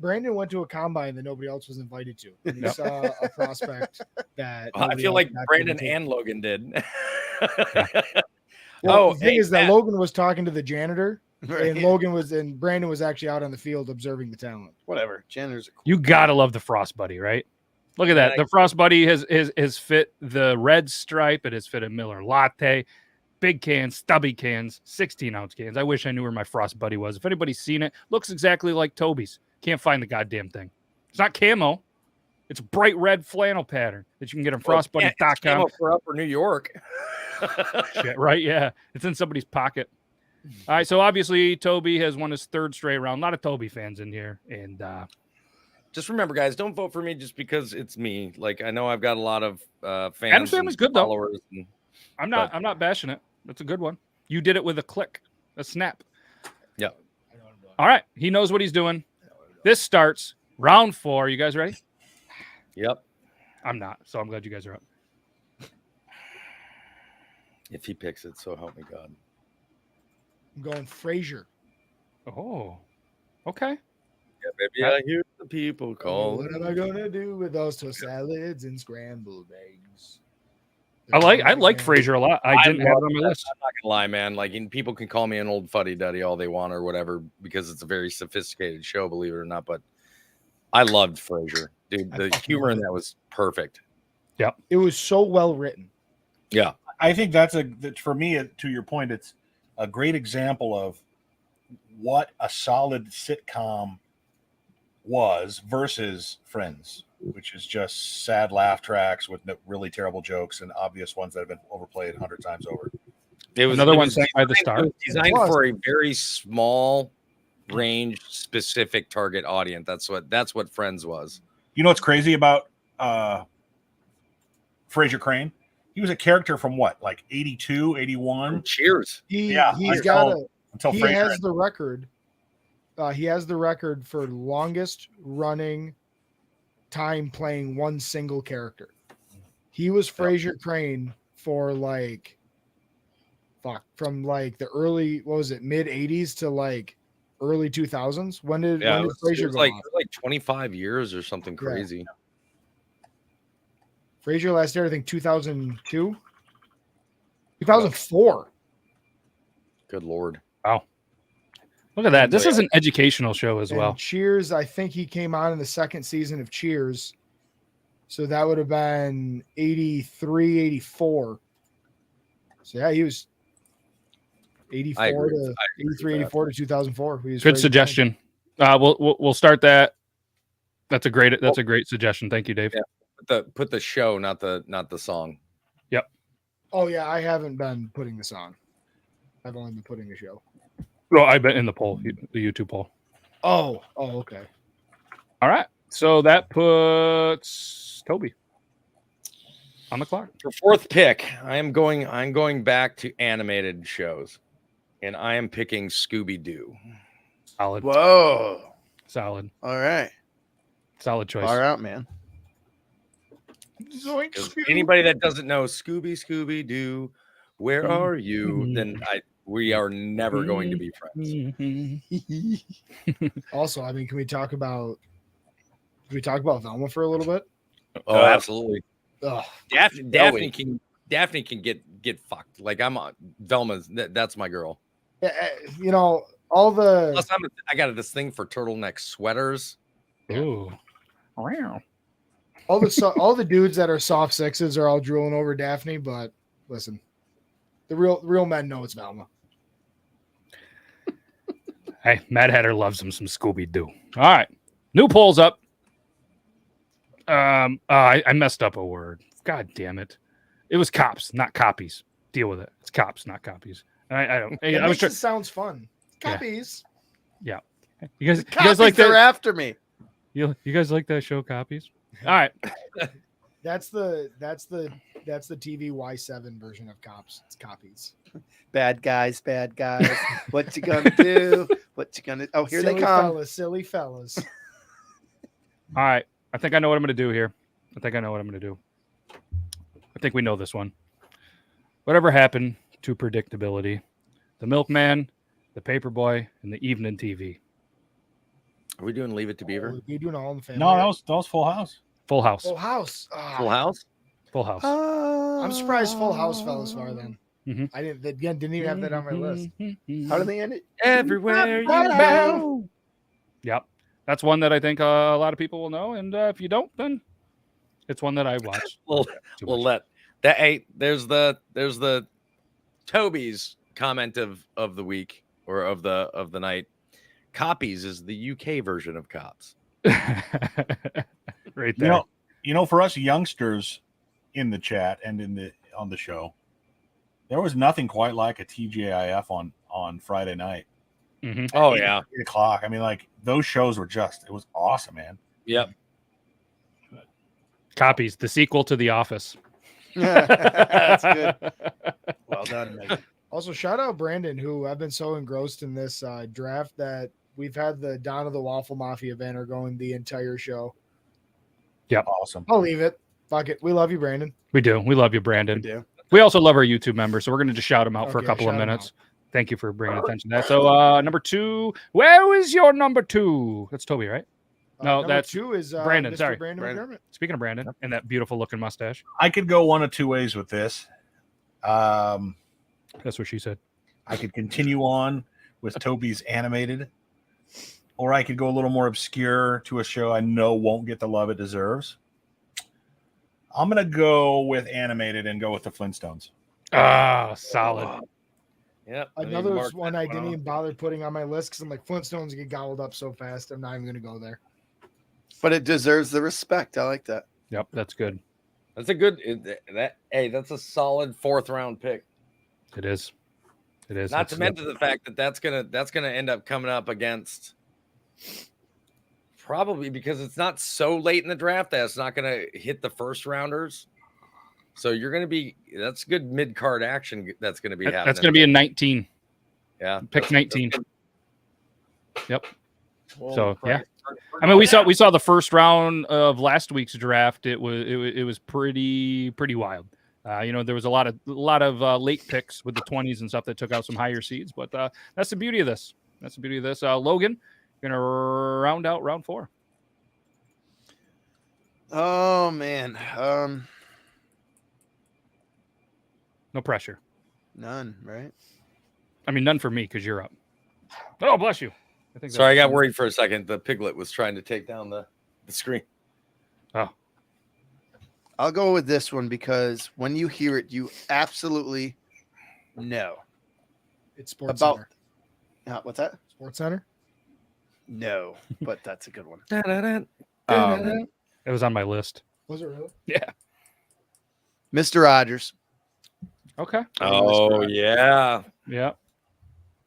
Brandon went to a combine that nobody else was invited to. And he saw a prospect that I nobody feel else like got Brandon invited to. and Logan did. Well, Oh, the thing hey, is that Matt. Logan was talking to the janitor, Right. and Brandon was actually out on the field observing the talent. Whatever. Janitors are cool. You gotta love the Frost Buddy, right? Look at that. Yeah, The Frost Buddy has fit the red stripe. It has fit a Miller Latte. Big cans, stubby cans, 16-ounce cans. I wish I knew where my Frost Buddy was. If anybody's seen it, looks exactly like Toby's. Can't find the goddamn thing. It's not camo. It's a bright red flannel pattern that you can get on frostbuddy.com. Camo for Upper New York. Shit, right? Yeah. It's in somebody's pocket. All right. So obviously, Toby has won his 3rd straight round. A lot of Toby fans in here. And Just remember, guys, don't vote for me just because it's me. Like I know I've got a lot of fans. Addams Family's and good, though. followers and- I'm not bashing it. It's a good one. You did it with a click, a snap. Yeah. All right. He knows what he's doing. This starts round 4. You guys ready? Yep. I'm not. So I'm glad you guys are up. If he picks it, so help me God. I'm going Frasier. Oh, okay. Yeah, baby, I hear the people call. What am I gonna do with those toast salads and scrambled eggs? I like Frasier a lot. I didn't have it on my that. list. I'm not gonna lie, man. Like, and people can call me an old fuddy duddy all they want or whatever because it's a very sophisticated show, believe it or not. But I loved Frasier, dude. The humor in that was perfect. It was so well written. Yeah, I think for me, to your point, it's a great example of what a solid sitcom was versus Friends, which is just sad laugh tracks with really terrible jokes and obvious ones that have been overplayed 100 times over. it was Another it one was sent by the designed- Star. it was designed Plus- for a very small range, specific target audience. That's what Friends was. You know what's crazy about Fraser Crane? He was a character from what, like 82, 81? Cheers. He's until got until he Frasier. has the record. He has the record for longest running time playing one single character. He was Fraser Crane for from like the early, what was it, mid 80s to like early 2000s. When did Yeah, when it did was Fraser go like off? 25 years or something crazy. Frasier last aired, I think 2002, 2004. Good Lord. Wow. Look at that. This Yeah. is an educational show as And well. Cheers, I think he came on in the second season of Cheers. So that would have been 83, 84. So yeah, he was 84 agree to with 83, that. 84 to 2004. He was Good Frasier suggestion. We'll start that. That's a great suggestion. Thank you, Dave. Yeah. Put the show, not the song. Yep. Oh yeah, I haven't been putting the song. I've only been putting the show. Well, I bet in the poll, the YouTube poll. Oh, okay. All right. So that puts Toby on the clock. For fourth pick, I'm going back to animated shows, and I am picking Scooby-Doo. Solid. Whoa. Solid. All right. Solid choice. Far out, man. Anybody that doesn't know Scooby-Doo, where are you? Then we are never going to be friends. Also, I mean, can we talk about Velma for a little bit? Oh, absolutely. Ugh. Daphne can get fucked. Like Velma's. That's my girl. You know, all the Plus, I got this thing for turtleneck sweaters. Ooh. Wow. all the dudes that are soft sixes are all drooling over Daphne, but listen, the real men know it's Velma. Hey, Mad Hatter loves him some Scooby-Doo. All right. New polls up. I messed up a word. God damn it. It was cops, not copies. Deal with it. It's cops, not copies. I don't. It I was makes it sounds fun. Yeah. Copies. Yeah. You guys Copies like are that? after me. You guys like that show, Copies? All right. That's the TV Y7 version of cops. It's copies. Bad guys. What you gonna do? What you gonna? Oh, here silly they come. fellas, silly fellas. All right. I think I know what I'm going to do here. I think we know this one. Whatever happened to predictability? The Milkman, the Paperboy, and the Evening TV. Are we doing Leave It to Beaver? You doing All in the Family? No, that was Full House. Full House. Full House. Ah, Full House? Full House. I'm surprised Full House fell as far then. Mhm. I didn't even have that on my list. How do they end it? Everywhere you go. Yep. That's one that I think a lot of people will know. And if you don't, then it's one that I watch. Well, too well, much. there's the Toby's comment of the week or of the night. Copies is the UK version of Cops. Right there. You know, for us youngsters in the chat and on the show, there was nothing quite like a TGIF on Friday night. Mhm. Oh, At yeah. 8 o'clock. I mean, like those shows were it was awesome, man. Yep. Copies, the sequel to The Office. That's good. Well done, Megan. Also, shout out Brandon, who I've been so engrossed in this draft that we've had the Dawn of the Waffle Mafia banner going the entire show. Awesome. I'll leave it. Fuck it. We love you, Brandon. We do. We love you, Brandon. We do. We also love our YouTube members, so we're going to just shout them out for a Okay, couple of shout 'em minutes. out. Thank you for bringing attention to that. So, number 2, where is your number 2? That's Toby, right? No, number that's 2 is Brandon, Mr. sorry. Brandon McDermott. Speaking of Brandon and that beautiful looking mustache. I could go one of two ways with this. That's what she said. I could continue on with Toby's animated, or I could go a little more obscure to a show I know won't get the love it deserves. I'm going to go with animated and go with the Flintstones. Ah, solid. Yep. Another one I didn't even bother putting on my list because I'm like, Flintstones get gobbled up so fast. I'm not even going to go there. But it deserves the respect. I like that. Yep, that's good. That's a good that's a solid 4th round pick. It is. It is. Not to mention the fact that that's gonna end up coming up against probably because it's not so late in the draft that it's not gonna hit the first rounders. So you're gonna be that's good mid card action that's gonna be happening. That's going to be a 19. Yeah. Pick 19. Yep. Well, So yeah, I mean we saw the first round of last week's draft. It was pretty wild. There was a lot of late picks with the 20s and stuff that took out some higher seeds. But that's the beauty of this. Logan, gonna round out round 4. Oh man. No pressure. None, right? I mean, none for me because you're up. Oh, bless you. I think Sorry, I that's- got worried for a second. The piglet was trying to take down the screen. Oh, I'll go with this one because when you hear it, you absolutely know. It's Sports About- Center. What's that? Sports Center. No, but that's a good one. it was on my list. Was it really? Yeah. Mr. Rogers. Okay. Oh yeah. Yep.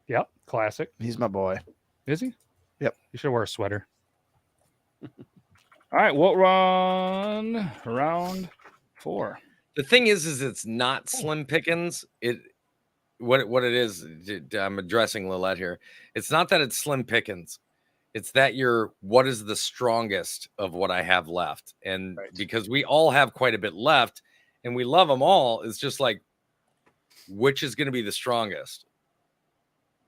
Yep. Classic. He's my boy. Is he? Yep. You should wear a sweater. All right. We'll run round 4. The thing is it's not slim pickings. What it is. I'm addressing Lillette here. It's not that it's slim pickings. It's that what is the strongest of what I have left, and Right. because we all have quite a bit left, and we love them all. It's just like, which is going to be the strongest?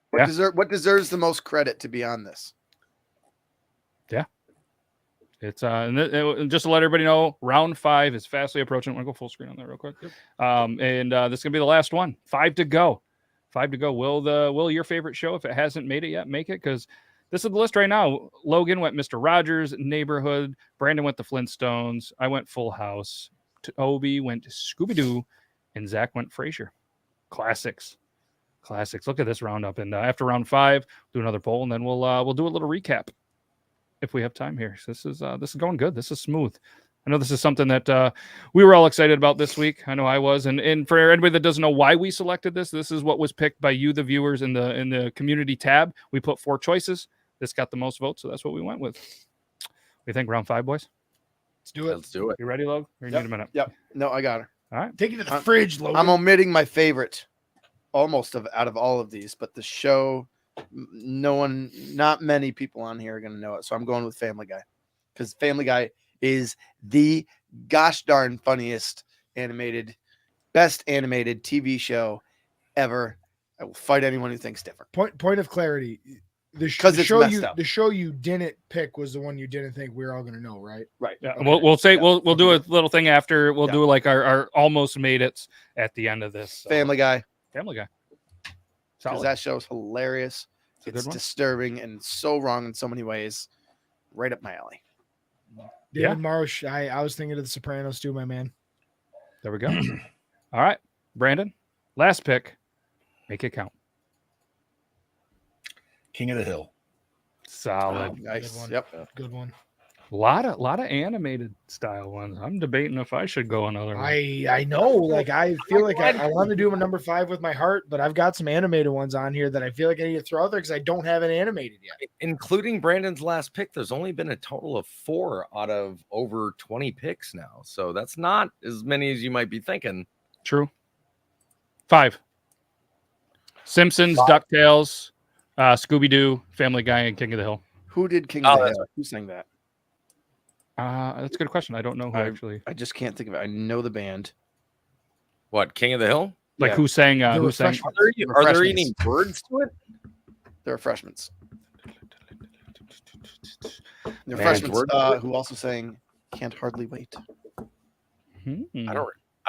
What deserves the most credit to be on this? It's and just to let everybody know, round 5 is fastly approaching. I want to go full screen on that real quick. And this is gonna be the last one. 5 to go. 5 to go. Will your favorite show, if it hasn't made it yet, make it? Because this is the list right now. Logan went Mr. Rogers, Neighborhood. Brandon went the Flintstones. I went Full House. Toby went Scooby Doo, and Zach went Frasier. Classics. Look at this roundup. And after round 5, do another poll, and then we'll do a little recap if we have time here. So this is going good. This is smooth. I know this is something that we were all excited about this week. I know I was. And for anybody that doesn't know why we selected this is what was picked by you, the viewers, in the community tab. We put 4 choices. This got the most votes, so that's what we went with. We think round 5, boys? Let's do it. Let's do it. You ready, Love? Or you need a minute? Yep. No, I got her. All right. Take it to the fridge, Logan. I'm omitting my favorite out of all of these, but the show, not many people on here are going to know it. So I'm going with Family Guy because Family Guy is the gosh darn funniest best animated TV show ever. I will fight anyone who thinks different. Point of clarity. The 'Cause it's show messed up. the show you didn't pick was the one you didn't think we were all going to know, right? Right. Yeah, Okay. we'll say Yeah. we'll do a little thing after. We'll Yeah. do like our almost made it at the end of this. So, Family Guy, Family Guy. because Solid. that show's hilarious. It's a good It's one. disturbing and so wrong in so many ways. Right up my alley. Yeah. David Marsh. I was thinking of The Sopranos too, my man. There we go. All right, Brandon. Last pick. Make it count. King of the Hill. Solid. Nice. one. Yep. Good one. Lot of animated style ones. I'm debating if I should go another one. I know. Like I feel like I want to do a number 5 with my heart, but I've got some animated ones on here that I feel like I need to throw out there because I don't have it animated yet. Including Brandon's last pick, there's only been a total of 4 out of over 20 picks now. So that's not as many as you might be thinking. True. 5. Simpsons, DuckTales, Scooby Doo, Family Guy, and King of the Hill. Who did King Oh, of the that's Hill? Who sang that? That's a good question. I don't know who actually. I just can't think of it. I know the band. What, King of the Hill? Like Yeah. who sang? The Who sang? refreshments. Are there any words to it? The Refreshments. The Man, Refreshments, word- who also sang "Can't Hardly Wait." Hmm. I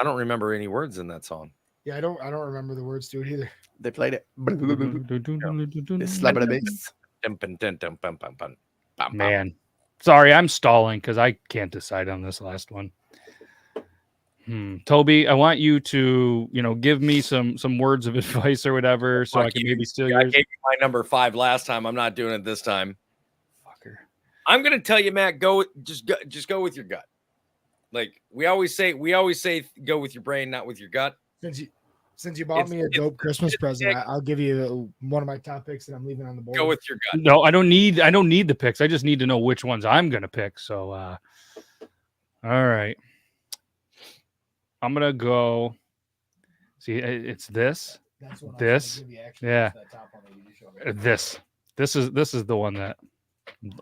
don't remember any words in that song. Yeah, I don't remember the words to it either. They played it. It's slap it a bass. Dum, bum, dum, dum, bum, bum, bum. Bum, bum. Man, sorry, I'm stalling because I can't decide on this last one. Toby, I want you to, give me some words of advice or whatever, so I Fuck can you. maybe steal I yours. gave you my number 5 last time. I'm not doing it this time. Fucker. I'm gonna tell you, Matt. Just go with your gut. Like we always say, go with your brain, not with your gut. Since you bought me a dope Christmas present, dick. I'll give you one of my top picks that I'm leaving on the board. Go with your gut. No, I don't need the picks. I just need to know which ones I'm gonna pick. So, all right, I'm gonna go. See, it's this. That's what This? I was gonna give you, actually, Yeah. is that top one that you just showed me. This is the one that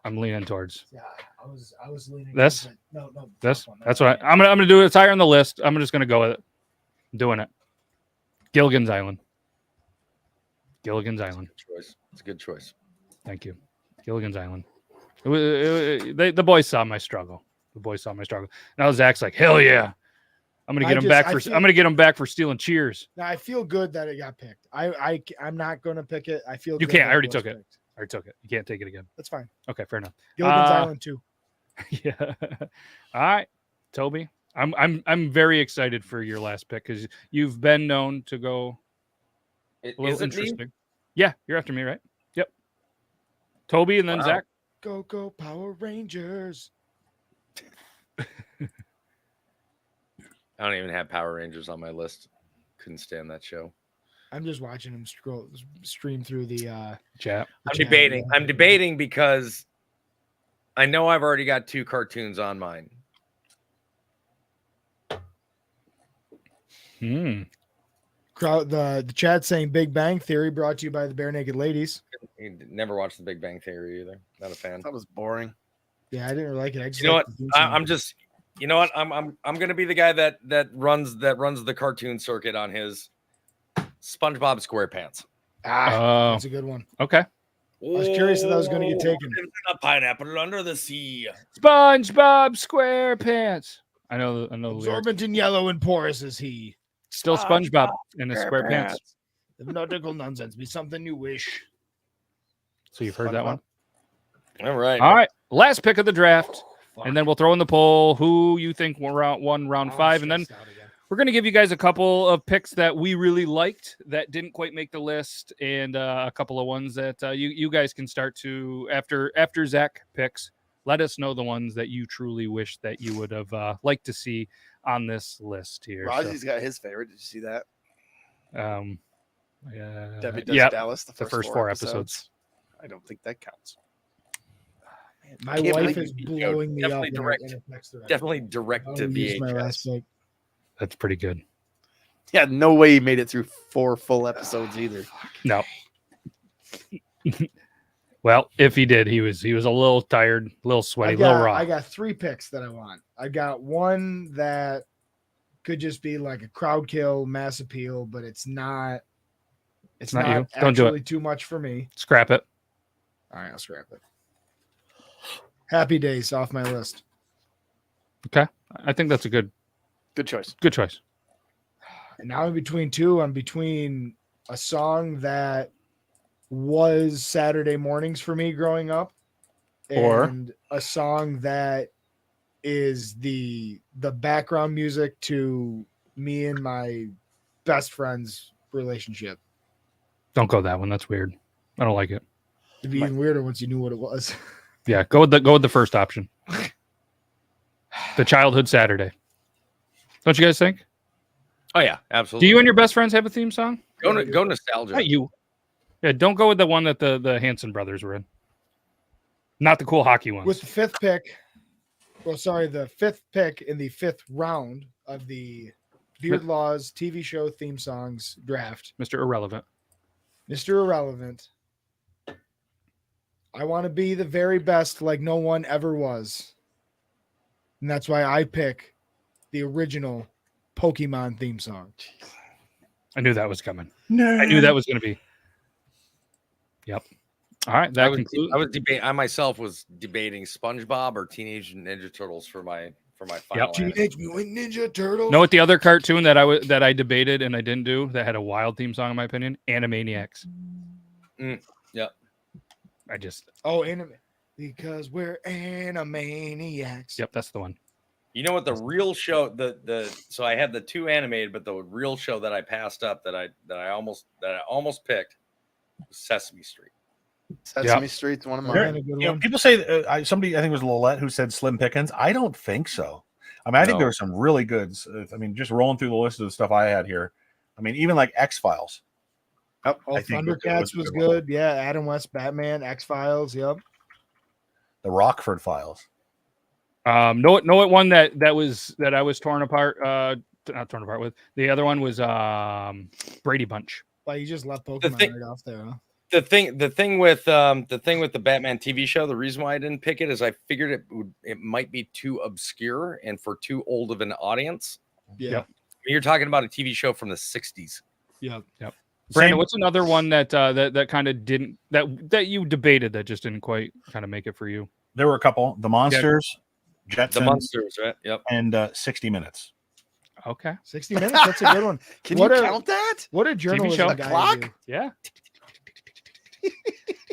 I'm leaning towards. Yeah, I was leaning. This? towards it. No, the This. top one, That's that what one. I'm gonna do. It's higher on the list. I'm just gonna go with it. I'm doing it. Gilligan's Island. Gilligan's Island. Choice. It's a good choice. Thank you. Gilligan's Island. The boys saw my struggle. Now Zach's like, hell yeah. I'm gonna I get him just- back I for. feel- I'm gonna get him back for stealing cheers. Now, I feel good that it got picked. I'm not going to pick it. I feel You good can't. that I already was took it. picked. I already took it. You can't take it again. That's fine. Okay, fair enough. Gilligan's Island too. Yeah. All right, Toby. I'm very excited for your last pick because you've been known to go a little Is it me? interesting. Yeah, you're after me, right? Yep. Toby and then Wow. Zach. Go Power Rangers. I don't even have Power Rangers on my list. Couldn't stand that show. I'm just watching him stream through the Chat. I'm chat, debating. yeah. I'm debating because I know I've already got 2 cartoons on mine. Hmm. crowd. The chat saying Big Bang Theory brought to you by the Bare Naked Ladies. Never watched The Big Bang Theory either. Not a fan. That was boring. Yeah, I didn't really like it. I just You know what? liked the theme song. I'm just. You know what? I'm gonna be the guy that runs the cartoon circuit on his SpongeBob SquarePants. Oh, That's a good one. okay. I was curious if that was gonna get taken. A pineapple under the sea. SpongeBob SquarePants. I know the lyrics. Absorbent and yellow and porous is he. Still SpongeBob in his SquarePants. If nautical nonsense be something you wish. So you've heard that one. All right. All right. Last pick of the draft. And then we'll throw in the poll who you think won round 5. And then we're going to give you guys a couple of picks that we really liked that didn't quite make the list, and a couple of ones that you guys can start to after Zach picks. Let us know the ones that you truly wish that you would have liked to see on this list here. Rosy's got his favorite. Did you see that? Debbie does yeah, Dallas. the first 4 episodes. I don't think that counts. My can't wife believe is you- blowing me definitely up. direct- when it affects the rest. Definitely direct I'll to use my last VHS. pick. That's pretty good. Yeah, no way he made it through 4 full episodes either. No. Well, if he did, he was a little tired, a little sweaty, a little raw. I got 3 picks that I want. I got one that could just be like a crowd kill, mass appeal, but it's not. It's not not you. Don't do it. actually too much for me. Scrap it. All right, I'll scrap it. Happy Days off my list. Okay. I think that's a good Good choice. And now I'm between 2. I'm between a song that was Saturday mornings for me growing up, Or- and a song that is the background music to me and my best friend's relationship. Don't go that one. That's weird. I don't like it. It'd be even weirder once you knew what it was. Yeah, go with the first option. The childhood Saturday. Don't you guys think? Oh yeah, Do absolutely. you and your best friends have a theme song? go nostalgia? Not you. Yeah, don't go with the one that the Hanson brothers were in. Not the cool hockey ones. With the 5th pick, the 5th pick in the 5th round of the Beard Laws TV show theme songs draft, Mr. Irrelevant. Mr. Irrelevant. I want to be the very best like no one ever was. And that's why I pick the original Pokemon theme song. I knew that was coming. No, I knew that was going to be. Yep. All right. That concludes. I myself was debating SpongeBob or Teenage Ninja Turtles for my final. answer. Teenage Mutant Ninja Turtles. Know what the other cartoon that I debated and I didn't do that had a wild theme song in my opinion? Animaniacs. Yep. I just. Oh, anime. Because we're Animaniacs. Yep. That's the one. You know what the real show so I had the 2 animated, but the real show that I passed up that I almost picked was Sesame Street. Sesame Street's one of Yeah, mine. a good You know, one. people say somebody, I think it was Lillette, who said Slim Pickens. I don't think so. I mean, I think No. there were some really good. I mean, just rolling through the list of the stuff I had here. I mean, even like X Files. Oh, I think Thundercats was a good one. good. Yeah, Adam West Batman, X-Files. Yep. The Rockford Files. Know what one that I was torn apart. Not torn apart with. The other one was Brady Bunch. Well, you just left Pokemon thing- right off there, huh? The thing with the Batman TV show, the reason why I didn't pick it is I figured it might be too obscure and for too old of an audience. Yeah. Yep. You're talking about a TV show from the 60s. Yep. Brandon, Same- what's another one that kind of didn't that you debated that just didn't quite kind of make it for you? There were a couple. The Monsters, Jetsons, The Monsters, right? Yep. and 60 Minutes. Okay. 60 minutes. That's a good one. Can What you a- count that? What a journalism show? guy. Clock? you. Yeah.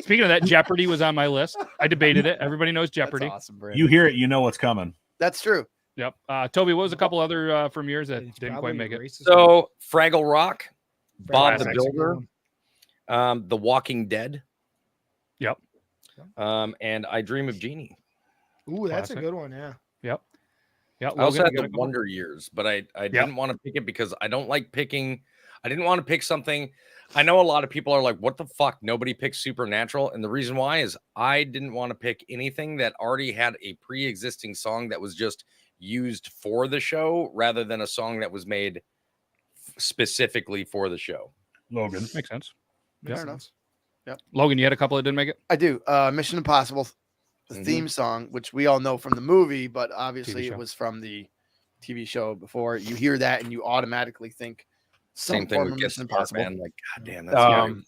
Speaking of that, Jeopardy was on my list. I debated it. Everybody knows Jeopardy. That's awesome, Brandon. You hear it, you know what's coming. That's true. Yep. Toby, what was a couple other from yours that It's didn't probably quite make a it? racist So Fraggle Rock, Bob the Classic. Builder, The Walking Dead, Yep. and I Dream of Jeannie. Ooh, that's a Classic. good one. Yeah. Yep. Yeah. I also Logan, had you got the a couple? Wonder Years, but I didn't want to pick it because I don't like picking. I didn't want to pick something. I know a lot of people are like, what the fuck? Nobody picks Supernatural. And the reason why is I didn't want to pick anything that already had a pre-existing song that was just used for the show rather than a song that was made specifically for the show. Logan. Makes sense. Makes Fair enough. sense. Logan, you had a couple that didn't make it? I do. Mission Impossible, the Mhm. theme song, which we all know from the movie, but obviously TV it show. was from the TV show before. You hear that and you automatically think some Same thing form with of Get Mission Smart, Impossible. man. Like, goddamn, that's Um,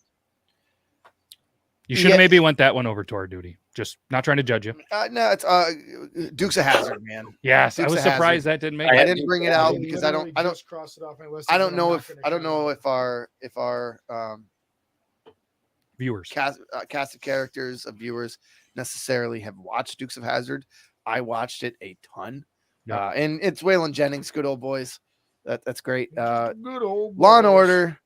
You should have Yeah. maybe went that one over to our duty. Just not trying to judge you. no, it's Dukes of Hazzard, man. Yes, I Dukes was of Hazzard. surprised that didn't make I it. I had didn't bring it out because I don't Just crossed it off my list. I and don't then know I'm if not gonna I don't count know it. if our Viewers. cast of characters of viewers necessarily have watched Dukes of Hazzard. I watched it a ton, Yep. and it's Waylon Jennings, good old boys. That's great. Good old Law and boys. Order.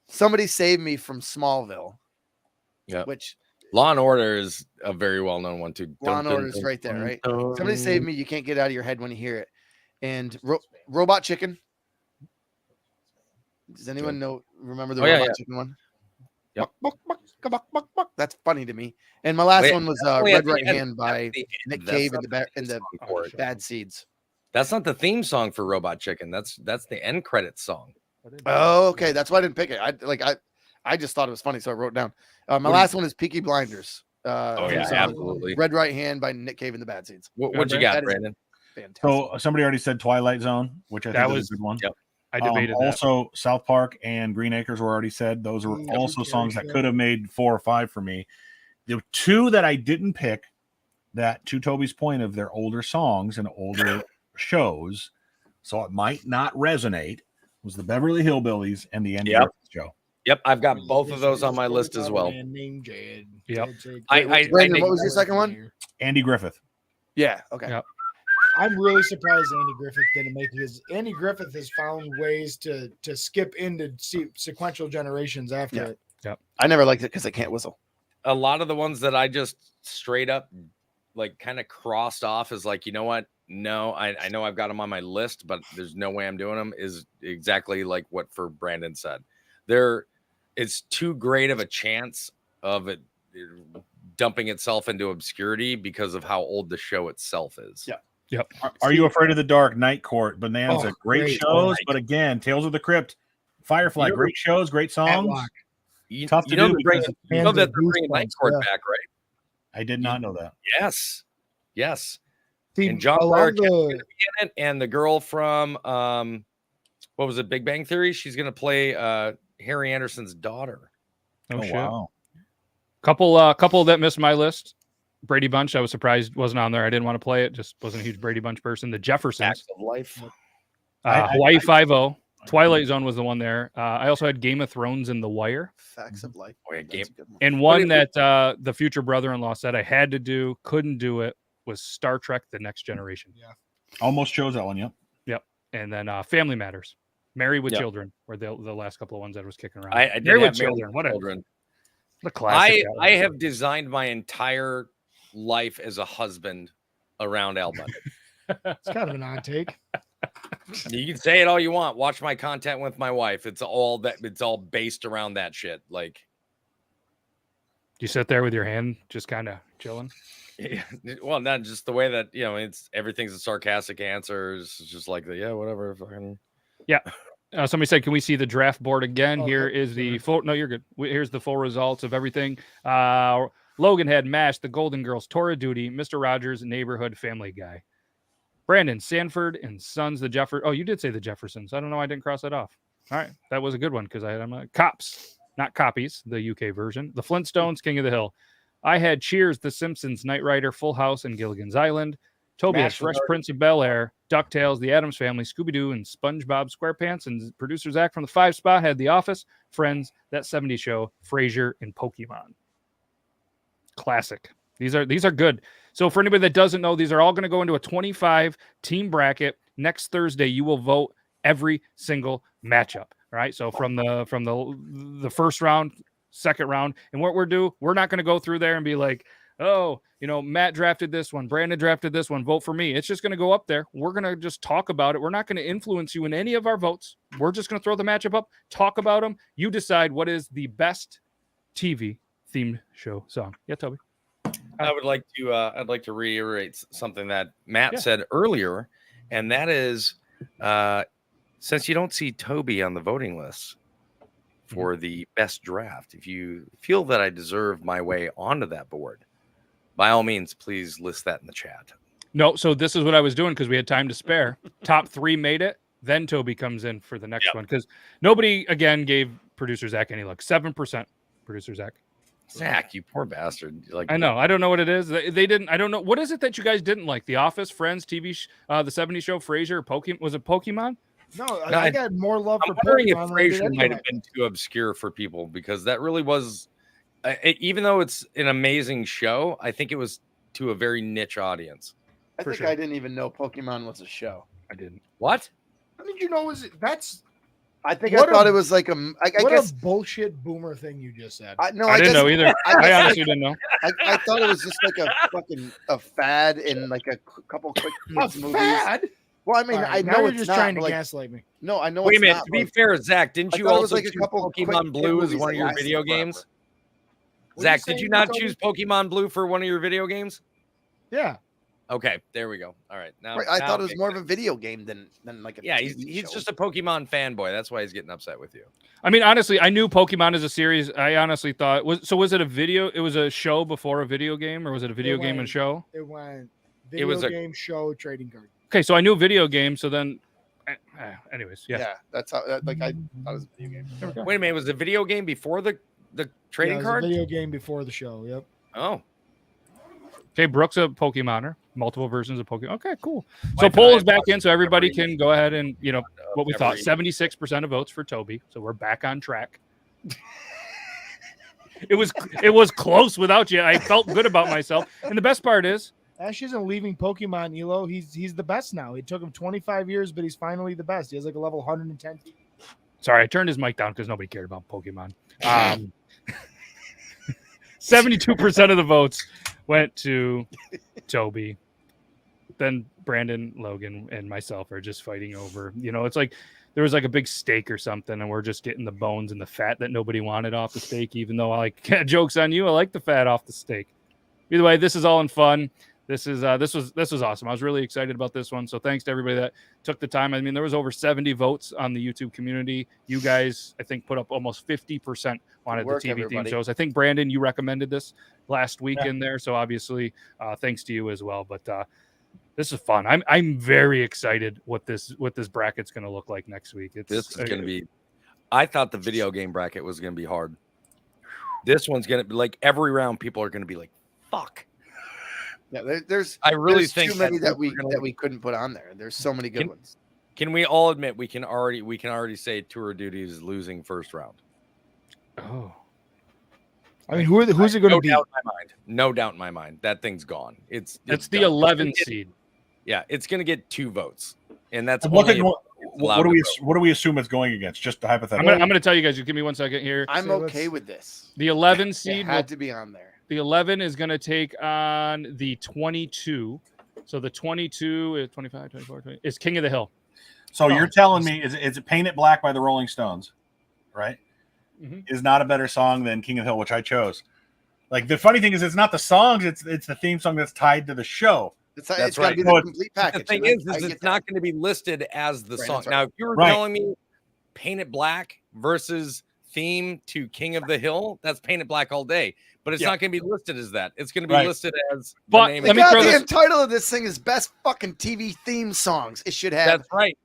Somebody saved me from Smallville. Yeah. Which Law and Order is a very well-known one too. Law and Order is right there, right? Somebody saved me. You can't get out of your head when you hear it. And Robot Chicken. Does anyone remember the Oh, yeah, Robot yeah. Chicken one? Yep. Buck, buck, buck, buck, buck, buck. That's funny to me. And my last Wait, one was only Red at the Right end. Hand by At the end. Nick That's Cave not and the theme song for it. Bad Seeds. That's not the theme song for Robot Chicken. That's the end credits song. Oh, okay. That's why I didn't pick it. I just thought it was funny, so I wrote it down. My last one is Peaky Blinders. Oh theme yeah, song. absolutely. Red Right Hand by Nick Cave and the Bad Seeds. What you That got, is- Brandon? Fantastic. So somebody already said Twilight Zone, which I That think was- is a good one. Yep. I debated that. Also, South Park and Green Acres were already said. Those are Yep. also songs that Show. could have made 4 or 5 for me. The two that I didn't pick, that to Toby's point of their older songs and older shows, so it might not resonate, was the Beverly Hillbillies and the Andy Yep. Griffith Show. Yep, I've got both of those on my list as well. Named Jed. Yep. Brandon, what was your second one? Andy Griffith. Yeah. Okay. Yep. I'm really surprised Andy Griffith didn't make it because Andy Griffith has found ways to skip into sequential generations after Yeah. it. I never liked it because I can't whistle. A lot of the ones that I just straight up like kind of crossed off as like, you know what? No, I know I've got them on my list, but there's no way I'm doing them is exactly like what for Brandon said. It's too great of a chance of it dumping itself into obscurity because of how old the show itself is. Yeah. Are You Afraid of the Dark? Night Court, Bonanza, Oh, great great. shows, but again, Tales of the Crypt, Firefly, You know- great shows, great songs. Matlock. You, Tough to you know do they're bringing, because you know Hands that of they're bringing Night Goosebumps, Court yeah. back, right? I did not know that. Yes. Yes. See, And John a lot Barr of the- in it, and the girl from what was it, Big Bang Theory? She's gonna play Harry Anderson's daughter. Oh, shit. Wow. Couple that missed my list. Brady Bunch. I was surprised wasn't on there. I didn't want to play it. Just wasn't a huge Brady Bunch person. The Jeffersons. Facts of Life. Hawaii 5-0. Twilight Zone was the one there. I also had Game of Thrones and The Wire. Facts of Life. Oh, yeah, That's Game- a good one. And What one it- that the future brother-in-law said I had to do, couldn't do it, was Star Trek: The Next Generation. Almost chose that one. Yep. And then Family Matters. Married with Yeah. Children were the last couple of ones that was kicking around. I did Married have with Married Children. with What a Children. classic. I have designed my entire life as a husband around Al Bundy. It's kind of an odd take. You can say it all you want. Watch my content with my wife. It's all based around that shit. Like, You sit there with your hand just kind of chilling. well, not just the way that it's everything's a sarcastic answer. It's just like whatever. Fucking Somebody said, "Can we see the draft board again?" Oh, Here yep, is the full. No, you're good. Here's the full results of everything. Logan had MASH, The Golden Girls, Tour of Duty, Mr. Rogers, Neighborhood, Family Guy. Brandon, Sanford and Sons, the Jeffersons. Oh, you did say the Jeffersons. I don't know why I didn't cross that off. All right, that was a good one because I'm Cops, not Copies, the UK version. The Flintstones, King of the Hill. I had Cheers, The Simpsons, Knight Rider, Full House, and Gilligan's Island. Toby had MASH was Fresh already- Prince of Bel Air, DuckTales, The Addams Family, Scooby-Doo, and SpongeBob SquarePants. And producer Zach from the 5 spot had The Office, Friends, That 70s Show, Frasier, and Pokemon. Classic. These are good. So for anybody that doesn't know, these are all going to go into a 25 team bracket. Next Thursday, you will vote every single matchup. All right. So from the first round, second round, and what we're not going to go through there and be like, oh, Matt drafted this one, Brandon drafted this one, vote for me. It's just going to go up there. We're going to just talk about it. We're not going to influence you in any of our votes. We're just going to throw the matchup up, talk about them. You decide what is the best TV themed show song. Yeah, Toby. I'd like to reiterate something that Matt said earlier, and that is, since you don't see Toby on the voting list for the best draft, if you feel that I deserve my way onto that board, by all means, please list that in the chat. No, so this is what I was doing because we had time to spare. Top 3 made it. Then Toby comes in for the next one because nobody, again, gave producer Zach any luck. 7% producer Zach. Zach, you poor bastard. I know. I don't know what it is. They didn't. I don't know. What is it that you guys didn't like? The Office, Friends, TV, the 70s Show, Frasier, Pokemon. Was it Pokemon? No, I got more love I'm for wondering if Pokemon. Frasier might have been too obscure for people because that really was, even though it's an amazing show, I think it was to a very niche audience. I think I didn't even know Pokemon was a show. I didn't. What? How did you know? I think I thought it was like I guess a bullshit boomer thing you just said. I didn't know either. I honestly didn't know. I thought it was just like a fucking fad in like a couple quick movies. Fad? Well, I mean, Right, I now know you're it's just not, trying to like, gaslight me. No, I know. Wait a it's minute. not, To be like, fair, Zach, didn't I you thought it was also like a choose couple quick Pokemon Blue as movies one of that your lasted video forever. games? What'd Zach, you say, did you not Toby? choose Pokemon Blue for one of your video games? Yeah. Okay, there we go. All right, now I now thought it was makes more of sense. a video game than like a Yeah, TV he's show. just a Pokemon fanboy. That's why he's getting upset with you. I mean, honestly, I knew Pokemon as a series. I honestly thought was it a video? It was a show before a video game, or was it a video game and show? It went It was video a- game, show, trading card. Okay, so I knew video game. So then, anyways, yeah. That's how. I thought it was a video game. Wait a minute, was the video game before the trading Yeah, it was card? a video game before the show. Yep. Oh, Okay, Brooke's a Pokemoner. Multiple versions of Pokemon. Okay, cool. My So poll bad. is back in, so everybody can go ahead and what we thought. every- 76% of votes for Toby, so we're back on track. It was close without you. I felt good about myself, and the best part is, Ash isn't leaving Pokemon, Elo. He's the best now. It took him 25 years, but he's finally the best. He has like a level 110. sorry, I turned his mic down because nobody cared about Pokemon. 72% of the votes went to Toby. Then Brandon, Logan, and myself are just fighting over. It's like there was like a big steak or something, and we're just getting the bones and the fat that nobody wanted off the steak. Even though I like jokes on you, I like the fat off the steak. Either way, this is all in fun. This was awesome. I was really excited about this one. So thanks to everybody that took the time. I mean, there was over 70 votes on the YouTube community. You guys, I think, put up almost 50% wanted Good work, the TV theme everybody. shows. I think Brandon, you recommended this last week in there. So obviously, thanks to you as well. But this is fun. I'm very excited what this bracket's going to look like next week. this is going to be. I thought the video game bracket was going to be hard. This one's going to be like every round. People are going to be like, "Fuck." Yeah, there's. I really there's think too many that people are gonna- we couldn't put on there. There's so many good ones. Can we all admit we can already say Tour of Duty is losing first round? Oh. I mean, who's it going to No be? doubt in my mind. No doubt in my mind. That thing's gone. It's the done. 11 seed. Yeah, it's going to get 2 votes, and that's What, only what do we assume it's going against? Just a I'm hypothetical. going to tell you guys. Just give me 1 second here. I'm So okay let's- with this. The 11 It seed will had to be on there. The 11 is going to take on the 22. So the 22 is 25, 24, 20, is King of the Hill. So you're telling me is it Paint It Black by the Rolling Stones, right? Mhm. Is not a better song than King of the Hill, which I chose. Like the funny thing is, it's not the songs; it's the theme song that's tied to the show. It's That's got to right. be No, the it's- complete The package. thing and is I it's get not that. going to be listed as the Right, song. that's right. Now, if you were Right. telling me Paint It Black versus theme to King of the Hill, that's Paint It Black all day. But it's Yeah. not going to be listed as that. It's going to be Right. listed as But the name The let of me throw goddamn this- title of this thing is best fucking TV theme songs. It should have That's right.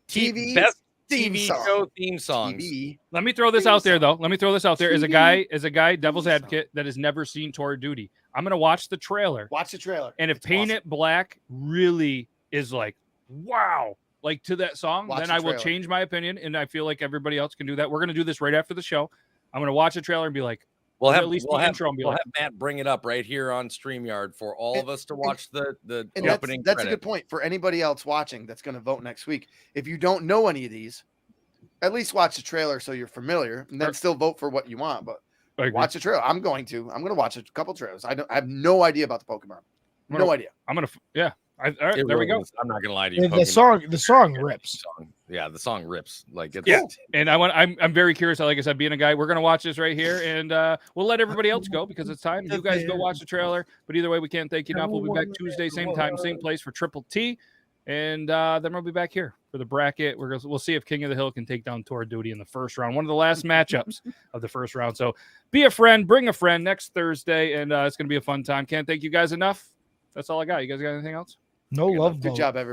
TV best theme TV song. show theme songs. TV. Let me throw this Theme out there, song. though. Let me throw this out there as a guy, devil's Theme song. advocate that has never seen Tour of Duty. I'm going to watch the trailer. Watch the trailer. And if It's Paint awesome. It Black really is like wow, like to that song, Watch then the I will trailer. change my opinion. And I feel like everybody else can do that. We're going to do this right after the show. I'm going to watch a trailer and be like, We'll or have at least we'll the have, intro and be we'll like, have Matt bring it up right here on StreamYard for all of us to watch the And opening. that's a credit. good point for anybody else watching that's going to vote next week. If you don't know any of these, at least watch the trailer so you're familiar, and then Sure. still vote for what you want. But I agree. watch the trailer. I'm going to watch a couple trailers. I have no idea about the Pokemon. No idea. I'm going to, yeah. All right, It there we really go. is. I'm not gonna lie to you. The Pokemon- song rips. Yeah, the song rips. Like it's Yeah. And I'm very curious. Like I said, being a guy, we're going to watch this right here, and we'll let everybody else go because it's time. You guys go watch the trailer. But either way, we can't thank you enough. We'll be back Tuesday, same time, same place for Triple T, and then we'll be back here for the bracket. We'll see if King of the Hill can take down Tor Duty in the first round, one of the last matchups of the first round. So be a friend, bring a friend next Thursday, and it's going to be a fun time. Can't thank you guys enough. That's all I got. You guys got anything else? No love Good vote. job, everybody.